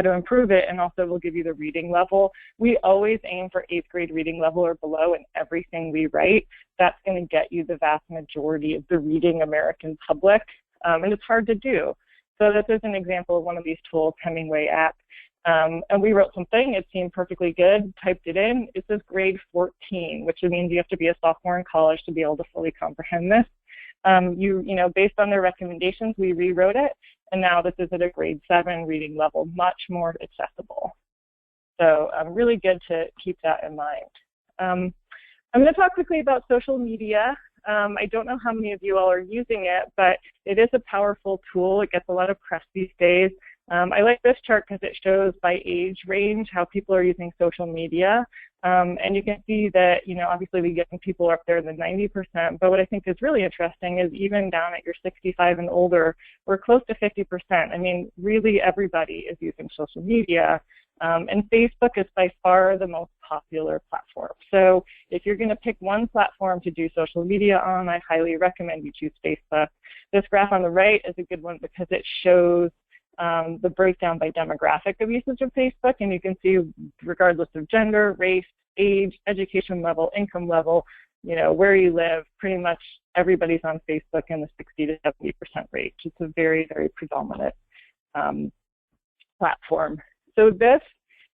to improve it, and also will give you the reading level. We always aim for 8th grade reading level or below in everything we write. That's going to get you the vast majority of the reading American public, and it's hard to do. So this is an example of one of these tools, Hemingway app. And we wrote something, it seemed perfectly good, typed it in. It says grade 14, which means you have to be a sophomore in college to be able to fully comprehend this. You know, based on their recommendations, we rewrote it, and now this is at a grade 7 reading level, much more accessible. So really good to keep that in mind. I'm going to talk quickly about social media. I don't know how many of you all are using it, but it is a powerful tool. It gets a lot of press these days. I like this chart because it shows by age range how people are using social media. And you can see that, you know, obviously we get people up there in the 90%, but what I think is really interesting is even down at your 65 and older, we're close to 50%. I mean, really everybody is using social media. And Facebook is by far the most popular platform. So if you're going to pick one platform to do social media on, I highly recommend you choose Facebook. This graph on the right is a good one because it shows the breakdown by demographic of usage of Facebook, and you can see regardless of gender, race, age, education level, income level, you know, where you live, pretty much everybody's on Facebook in the 60 to 70% range. It's a very, very predominant platform. So this,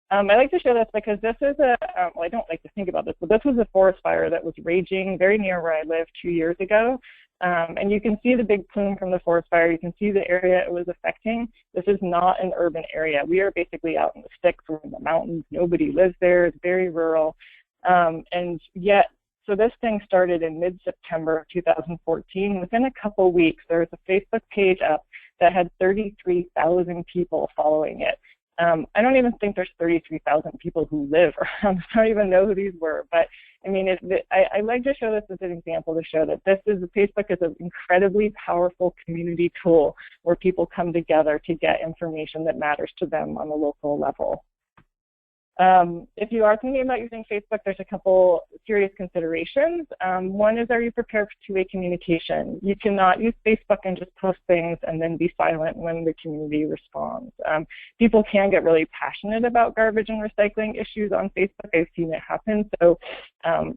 I like to show this because this is a, well, I don't like to think about this, but this was a forest fire that was raging very near where I live 2 years ago. And you can see the big plume from the forest fire. You can see the area it was affecting. This is not an urban area. We are basically out in the sticks. We're in the mountains. Nobody lives there. It's very rural. And yet So this thing started in mid-September of 2014. Within a couple weeks, there was a Facebook page up that had 33,000 people following it. I don't even think there's 33,000 people who live around. I don't even know who these were, but I mean, I like to show this as an example to show that Facebook is an incredibly powerful community tool where people come together to get information that matters to them on a local level. If you are thinking about using Facebook, there's a couple serious considerations. One is, are you prepared for two-way communication? You cannot use Facebook and just post things and then be silent when the community responds. People can get really passionate about garbage and recycling issues on Facebook. I've seen it happen. So,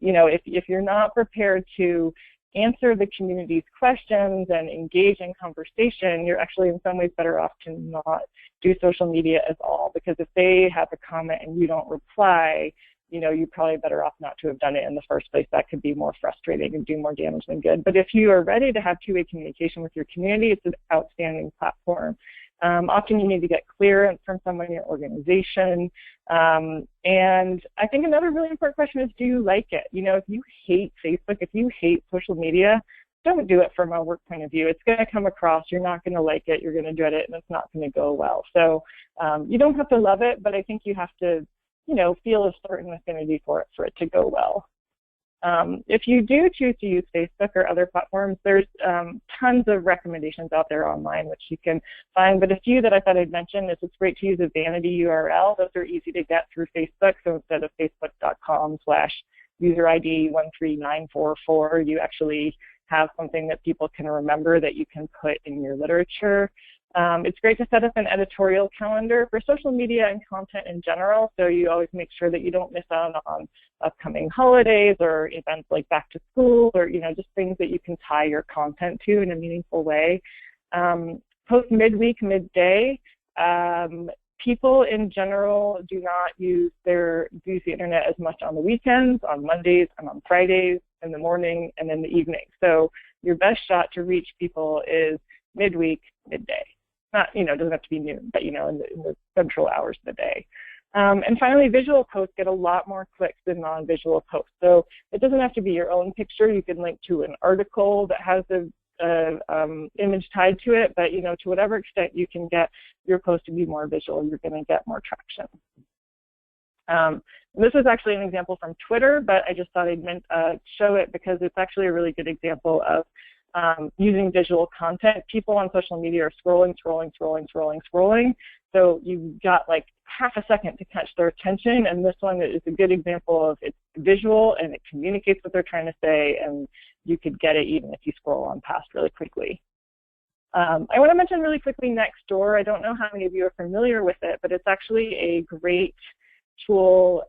you know, if you're not prepared to answer the community's questions and engage in conversation, you're actually in some ways better off to not do social media at all, because if they have a comment and you don't reply, you know, you're probably better off not to have done it in the first place. That could be more frustrating and do more damage than good. But if you are ready to have two-way communication with your community, it's an outstanding platform. Often you need to get clearance from someone in your organization. And I think another really important question is, do you like it? You know, if you hate Facebook, if you hate social media, don't do it from a work point of view. It's going to come across, you're not going to like it, you're going to dread it, and it's not going to go well. So you don't have to love it, but I think you have to, you know, feel a certain affinity for it to go well. If you do choose to use Facebook or other platforms, there's tons of recommendations out there online which you can find, but a few that I thought I'd mention is it's great to use a vanity URL. Those are easy to get through Facebook, so instead of facebook.com/user ID 13944, you actually have something that people can remember that you can put in your literature. It's great to set up an editorial calendar for social media and content in general, so you always make sure that you don't miss out on upcoming holidays or events like back to school, or, you know, just things that you can tie your content to in a meaningful way. Post midweek, midday. People in general do not use the internet as much on the weekends, on Mondays and on Fridays, in the morning and in the evening. So your best shot to reach people is midweek, midday. Not, you know, it doesn't have to be noon, but, you know, in the central hours of the day. And finally, visual posts get a lot more clicks than non-visual posts. So it doesn't have to be your own picture. You can link to an article that has a image tied to it, but, you know, to whatever extent you can get your post to be more visual, you're going to get more traction. This is actually an example from Twitter, but I just thought I'd show it because it's actually a really good example of using visual content. People on social media are scrolling. So you've got like half a second to catch their attention, and this one is a good example of it's visual and it communicates what they're trying to say, and you could get it even if you scroll on past really quickly. I want to mention really quickly Nextdoor. I don't know how many of you are familiar with it, but it's actually a great tool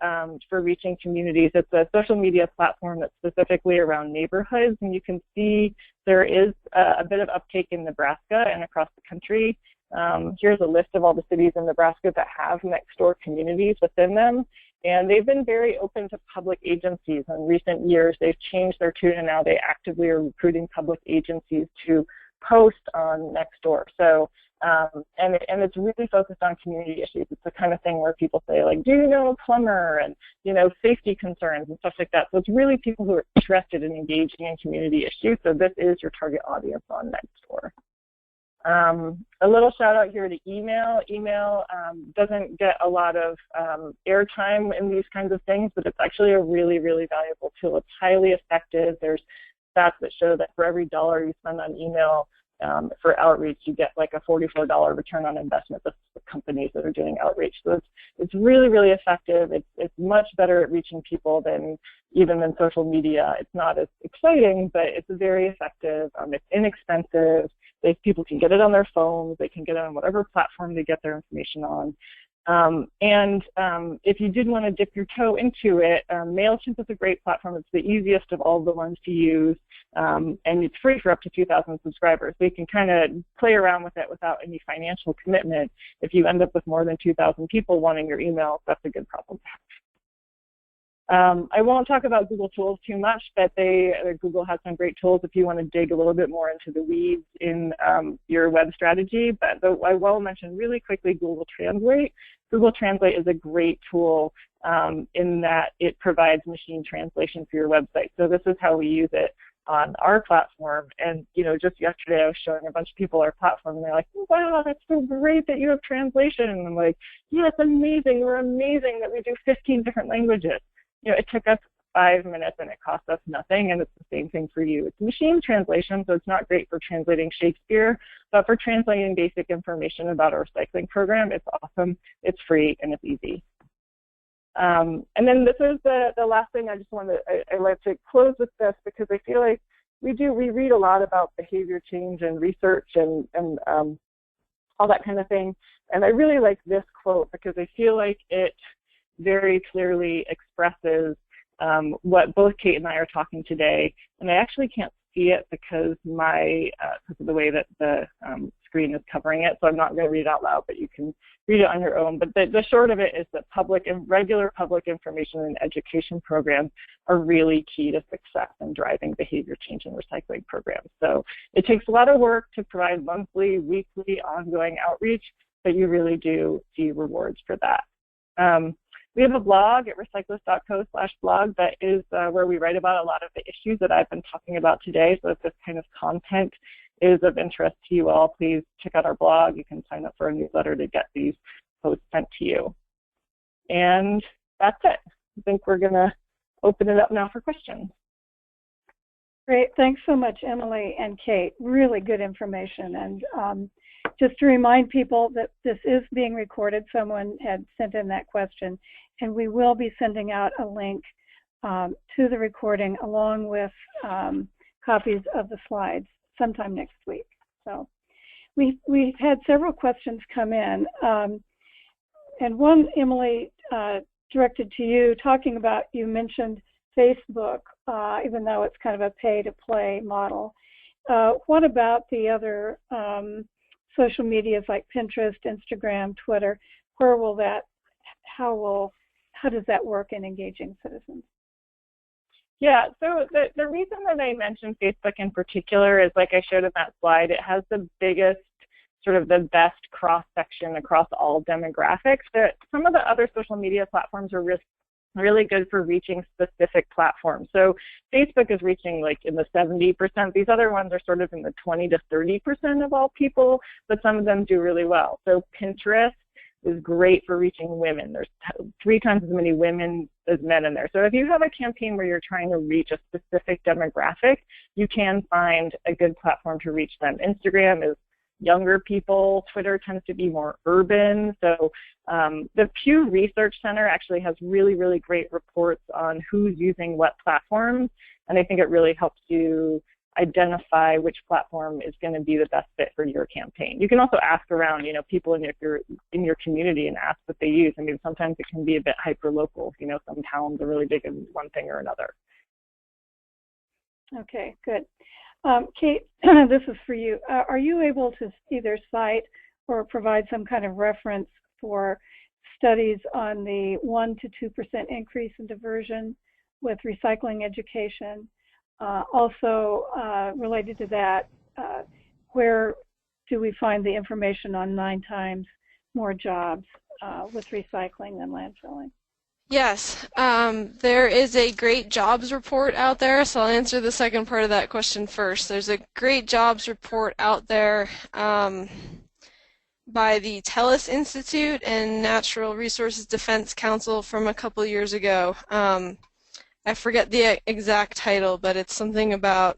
for reaching communities. It's a social media platform that's specifically around neighborhoods, and you can see there is a bit of uptake in Nebraska and across the country. Here's a list of all the cities in Nebraska that have Nextdoor communities within them, and they've been very open to public agencies. In recent years, they've changed their tune, and now they actively are recruiting public agencies to post on Nextdoor. So, and it's really focused on community issues. It's the kind of thing where people say, like, do you know a plumber, and, you know, safety concerns and stuff like that. So it's really people who are interested in engaging in community issues. So this is your target audience on Nextdoor. A little shout out here to email. Email doesn't get a lot of airtime in these kinds of things, but it's actually a really, really valuable tool. It's highly effective. There's stats that show that for every $1 you spend on email for outreach, you get like a $44 return on investment with companies that are doing outreach. So it's really, really effective. It's much better at reaching people than social media. It's not as exciting, but it's very effective. It's inexpensive. People can get it on their phones. They can get it on whatever platform they get their information on. If you did want to dip your toe into it, MailChimp is a great platform. It's the easiest of all the ones to use, and it's free for up to 2,000 subscribers. So you can kind of play around with it without any financial commitment. If you end up with more than 2,000 people wanting your email, that's a good problem to have. I won't talk about Google tools too much, but Google has some great tools if you want to dig a little bit more into the weeds in your web strategy. But I will mention really quickly Google Translate. Google Translate is a great tool in that it provides machine translation for your website. So this is how we use it on our platform. And, just yesterday I was showing a bunch of people our platform, and they're like, wow, that's so great that you have translation. And I'm like, yeah, it's amazing. We're amazing that we do 15 different languages. It took us 5 minutes and it cost us nothing, and it's the same thing for you. It's machine translation, so it's not great for translating Shakespeare, but for translating basic information about our recycling program, it's awesome, it's free, and it's easy. And then this is the last thing I just wanted I like to close with this, because I feel like we read a lot about behavior change and research and all that kind of thing, and I really like this quote because I feel like it very clearly expresses what both Kate and I are talking today, and I actually can't see it because of the way that the screen is covering it, so I'm not going to read it out loud, but you can read it on your own. But the short of it is that regular public information and education programs are really key to success in driving behavior change in recycling programs. So it takes a lot of work to provide monthly, weekly, ongoing outreach, but you really do see rewards for that. We have a blog at recyclist.co/blog that is where we write about a lot of the issues that I've been talking about today. So if this kind of content is of interest to you all, please check out our blog. You can sign up for a newsletter to get these posts sent to you. And that's it. I think we're going to open it up now for questions. Great. Thanks so much, Emily and Kate. Really good information. And just to remind people that this is being recorded, someone had sent in that question, and we will be sending out a link to the recording along with copies of the slides sometime next week. So we've had several questions come in, and one, Emily, directed to you, talking about, you mentioned Facebook, even though it's kind of a pay-to-play model. What about the other social medias like Pinterest, Instagram, Twitter? Where will that, how does that work in engaging citizens? Yeah, so the reason that I mentioned Facebook in particular is, like I showed in that slide, it has the biggest, sort of the best cross-section across all demographics. Some of the other social media platforms are really good for reaching specific platforms. So Facebook is reaching like in the 70%. These other ones are sort of in the 20 to 30% of all people, but some of them do really well. So Pinterest is great for reaching women. There's 3 times as many women as men in there. So if you have a campaign where you're trying to reach a specific demographic, you can find a good platform to reach them. Instagram is younger people. Twitter tends to be more urban. So the Pew Research Center actually has really, really great reports on who's using what platforms, and I think it really helps you identify which platform is going to be the best fit for your campaign. You can also ask around, people in your community and ask what they use. I mean, sometimes it can be a bit hyper-local. Some towns are really big in one thing or another. Okay, good. Kate, this is for you. Are you able to either cite or provide some kind of reference for studies on the 1 to 2% increase in diversion with recycling education? Also, related to that, where do we find the information on 9 times more jobs with recycling than landfilling? Yes, there is a great jobs report out there, so I'll answer the second part of that question first. There's a great jobs report out there by the TELUS Institute and Natural Resources Defense Council from a couple years ago. I forget the exact title, but it's something about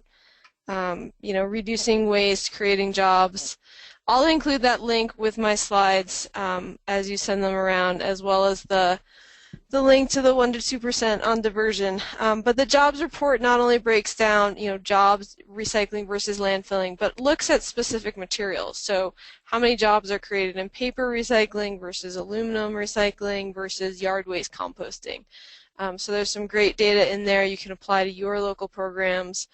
reducing waste, creating jobs. I'll include that link with my slides as you send them around, as well as the link to the 1 to 2% on diversion. But the jobs report not only breaks down, jobs, recycling versus landfilling, but looks at specific materials. So how many jobs are created in paper recycling versus aluminum recycling versus yard waste composting. So there's some great data in there you can apply to your local programs.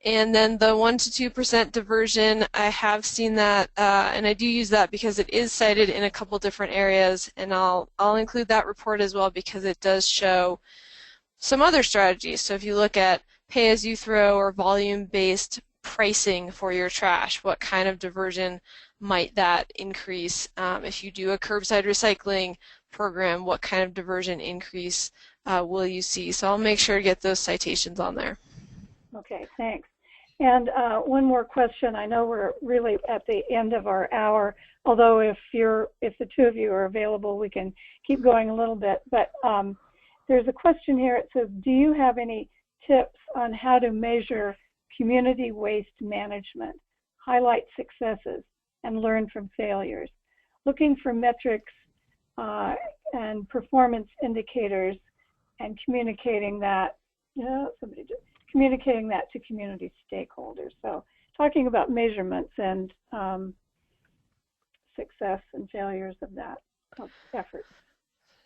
And then the 1 to 2% diversion, I have seen that, and I do use that because it is cited in a couple different areas, and I'll include that report as well because it does show some other strategies. So if you look at pay-as-you-throw or volume-based pricing for your trash, what kind of diversion might that increase? If you do a curbside recycling program, what kind of diversion increase will you see? So I'll make sure to get those citations on there. Okay, thanks. And one more question. I know we're really at the end of our hour, although if the two of you are available, we can keep going a little bit. But there's a question here. It says, do you have any tips on how to measure community waste management, highlight successes, and learn from failures? Looking for metrics and performance indicators and communicating that, communicating that to community stakeholders. So talking about measurements and success and failures of that effort.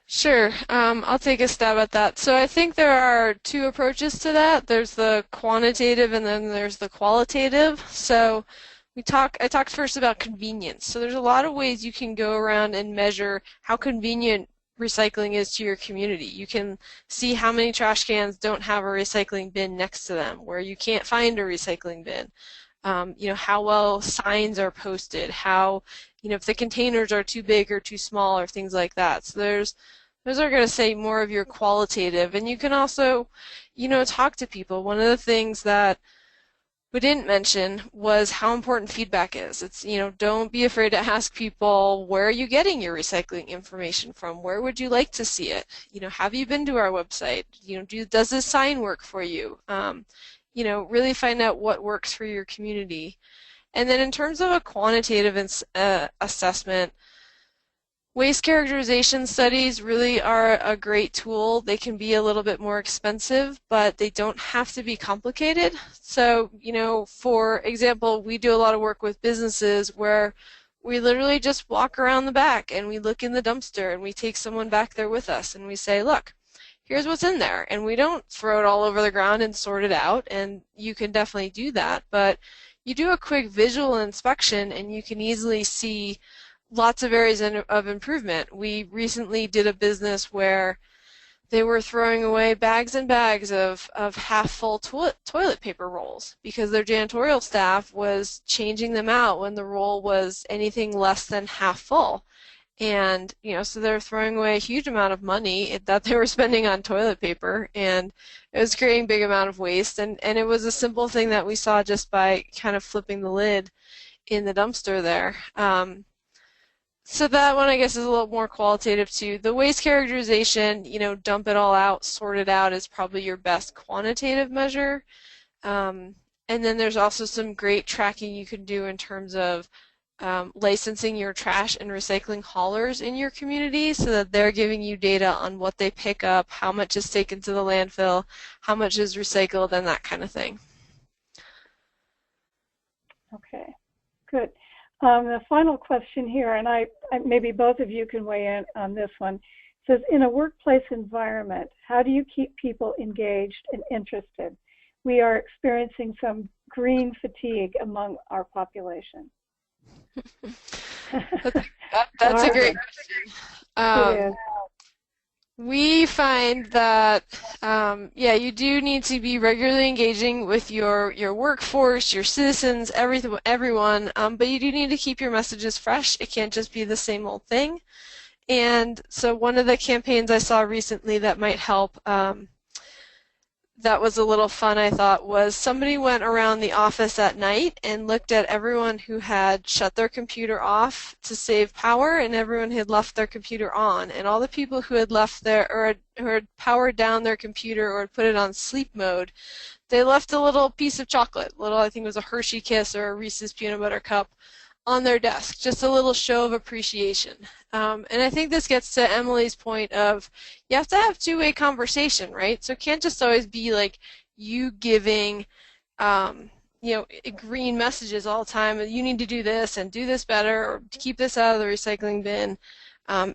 Sure, I'll take a stab at that. So I think there are two approaches to that. There's the quantitative and then there's the qualitative. So I talked first about convenience. So there's a lot of ways you can go around and measure how convenient recycling is to your community. You can see how many trash cans don't have a recycling bin next to them, where you can't find a recycling bin. How well signs are posted, how, if the containers are too big or too small or things like that. So those are going to say more of your qualitative. And you can also, talk to people. One of the things that we didn't mention was how important feedback is. It's, don't be afraid to ask people, where are you getting your recycling information from? Where would you like to see it? Have you been to our website? Does this sign work for you? Really find out what works for your community. And then in terms of a quantitative assessment, waste characterization studies really are a great tool. They can be a little bit more expensive, but they don't have to be complicated. So, for example, we do a lot of work with businesses where we literally just walk around the back and we look in the dumpster and we take someone back there with us and we say, look, here's what's in there. And we don't throw it all over the ground and sort it out, and you can definitely do that. But you do a quick visual inspection and you can easily see lots of areas of improvement. We recently did a business where they were throwing away bags and bags of half-full toilet paper rolls because their janitorial staff was changing them out when the roll was anything less than half full. And, so they're throwing away a huge amount of money that they were spending on toilet paper, and it was creating a big amount of waste. And it was a simple thing that we saw just by kind of flipping the lid in the dumpster there. So that one, I guess, is a little more qualitative too. The waste characterization, dump it all out, sort it out is probably your best quantitative measure. And then there's also some great tracking you can do in terms of licensing your trash and recycling haulers in your community so that they're giving you data on what they pick up, how much is taken to the landfill, how much is recycled, and that kind of thing. Okay, good. The final question here, and I maybe both of you can weigh in on this one, says, in a workplace environment, how do you keep people engaged and interested? We are experiencing some green fatigue among our population. That's a great question. We find that, you do need to be regularly engaging with your workforce, your citizens, everyone, but you do need to keep your messages fresh. It can't just be the same old thing. And so one of the campaigns I saw recently that might help, that was a little fun, I thought, was somebody went around the office at night and looked at everyone who had shut their computer off to save power and everyone who had left their computer on. And all the people who had left who had powered down their computer or had put it on sleep mode, they left a little piece of chocolate, I think it was a Hershey Kiss or a Reese's Peanut Butter Cup, on their desk, just a little show of appreciation. And I think this gets to Emily's point of you have to have two-way conversation, right? So it can't just always be like you giving, green messages all the time. You need to do this and do this better or keep this out of the recycling bin.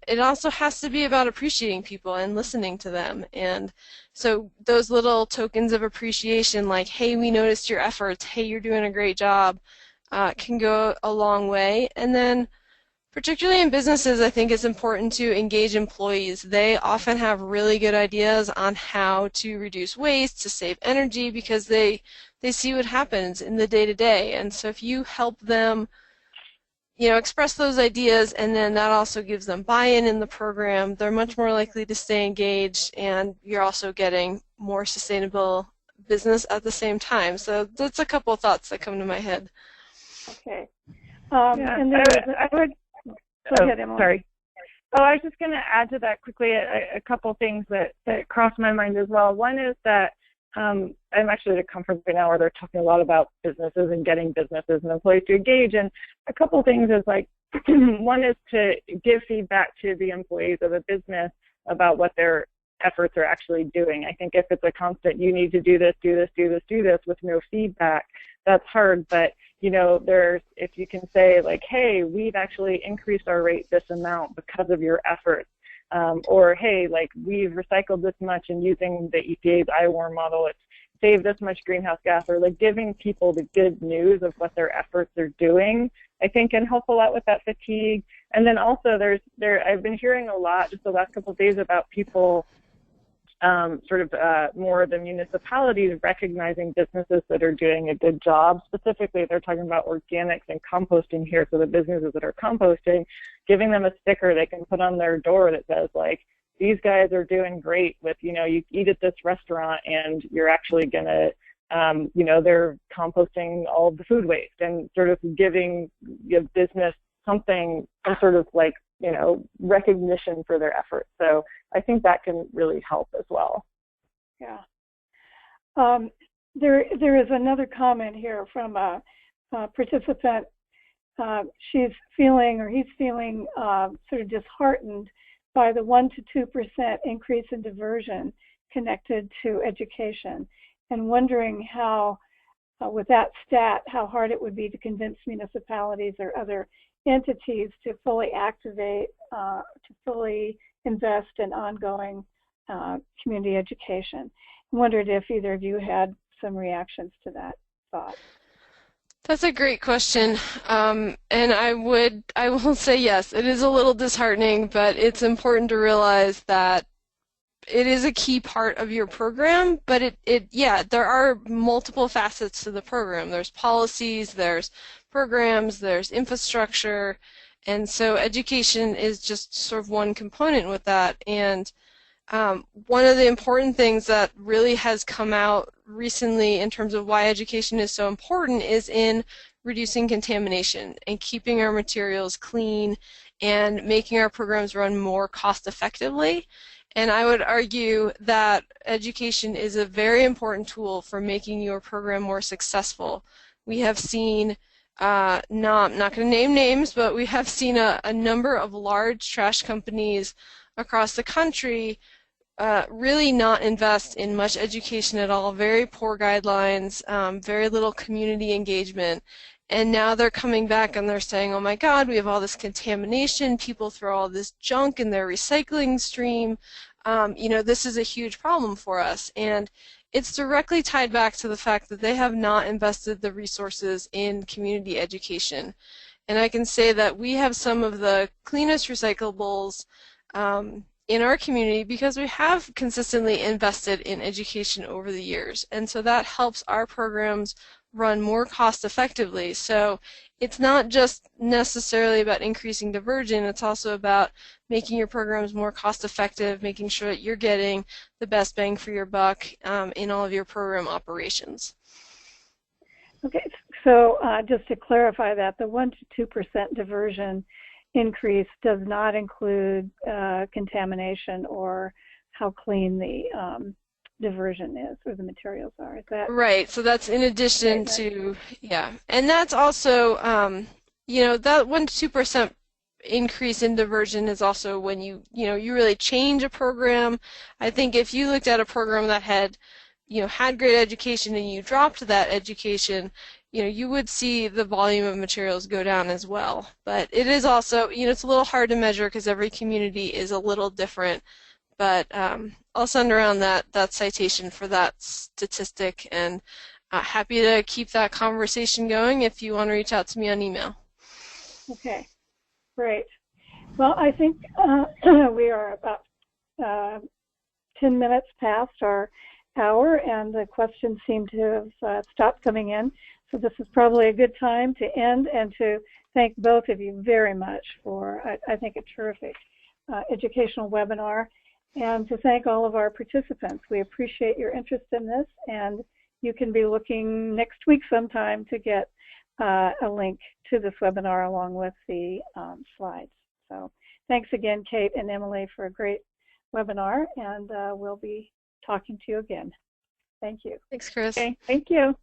It also has to be about appreciating people and listening to them. And so those little tokens of appreciation like, hey, we noticed your efforts, hey, you're doing a great job, can go a long way. And then Particularly in businesses, I think it's important to engage employees. They often have really good ideas on how to reduce waste, to save energy, because they see what happens in the day-to-day. And so if you help them, express those ideas, and then that also gives them buy-in in the program, they're much more likely to stay engaged, and you're also getting more sustainable business at the same time. So that's a couple of thoughts that come to my head. Okay. Yeah, and there I would go ahead, Emily. Sorry. Oh, I was just going to add to that quickly a couple things that crossed my mind as well. One is that I'm actually at a conference right now where they're talking a lot about businesses and getting businesses and employees to engage. And a couple things is like, one is to give feedback to the employees of a business about what their efforts are actually doing. I think if it's a constant, you need to do this, do this, do this, do this with no feedback, that's hard. But if you can say like, hey, we've actually increased our rate this amount because of your efforts, or hey, like we've recycled this much, and using the EPA's IWARM model, it's saved this much greenhouse gas, or like giving people the good news of what their efforts are doing, I think can help a lot with that fatigue. And then also I've been hearing a lot just the last couple of days about people more the municipalities recognizing businesses that are doing a good job. Specifically, they're talking about organics and composting here, so the businesses that are composting, giving them a sticker they can put on their door that says, like, these guys are doing great with, you eat at this restaurant and you're actually going to, they're composting all of the food waste, and sort of giving your business some sort of like, recognition for their efforts. So I think that can really help as well. Yeah. There is another comment here from a participant. She's feeling, or he's feeling, sort of disheartened by the 1 to 2% increase in diversion connected to education, and wondering how, with that stat, how hard it would be to convince municipalities or other entities to fully activate, to fully invest in ongoing community education. I wondered if either of you had some reactions to that thought. That's a great question, and I will say yes, it is a little disheartening, but it's important to realize that it is a key part of your program, but there are multiple facets to the program. There's policies, there's programs, there's infrastructure, and so education is just sort of one component with that. And one of the important things that really has come out recently in terms of why education is so important is in reducing contamination and keeping our materials clean and making our programs run more cost effectively. And I would argue that education is a very important tool for making your program more successful. We have seen, I'm not going to name names, but we have seen a number of large trash companies across the country really not invest in much education at all, very poor guidelines, very little community engagement. And now they're coming back and they're saying, oh my God, we have all this contamination, people throw all this junk in their recycling stream. This is a huge problem for us. And it's directly tied back to the fact that they have not invested the resources in community education. And I can say that we have some of the cleanest recyclables in our community because we have consistently invested in education over the years. And so that helps our programs run more cost effectively. So it's not just necessarily about increasing diversion, it's also about making your programs more cost effective, making sure that you're getting the best bang for your buck in all of your program operations. Okay, so just to clarify that, the 1 to 2% diversion increase does not include contamination or how clean the diversion is, or the materials are. Is that right? So that's in addition to, yeah, and that's also, that 1 to 2% increase in diversion is also when you really change a program. I think if you looked at a program that had great education and you dropped that education, you would see the volume of materials go down as well. But it is also, it's a little hard to measure because every community is a little different. But I'll send around that citation for that statistic, and happy to keep that conversation going if you want to reach out to me on email. Okay. Great. Well, I think we are about 10 minutes past our hour, and the questions seem to have stopped coming in. So this is probably a good time to end and to thank both of you very much for, I think, a terrific educational webinar, and to thank all of our participants. We appreciate your interest in this, and you can be looking next week sometime to get a link to this webinar along with the slides. So thanks again, Kate and Emily, for a great webinar, and we'll be talking to you again. Thank you. Thanks, Chris. Okay, thank you.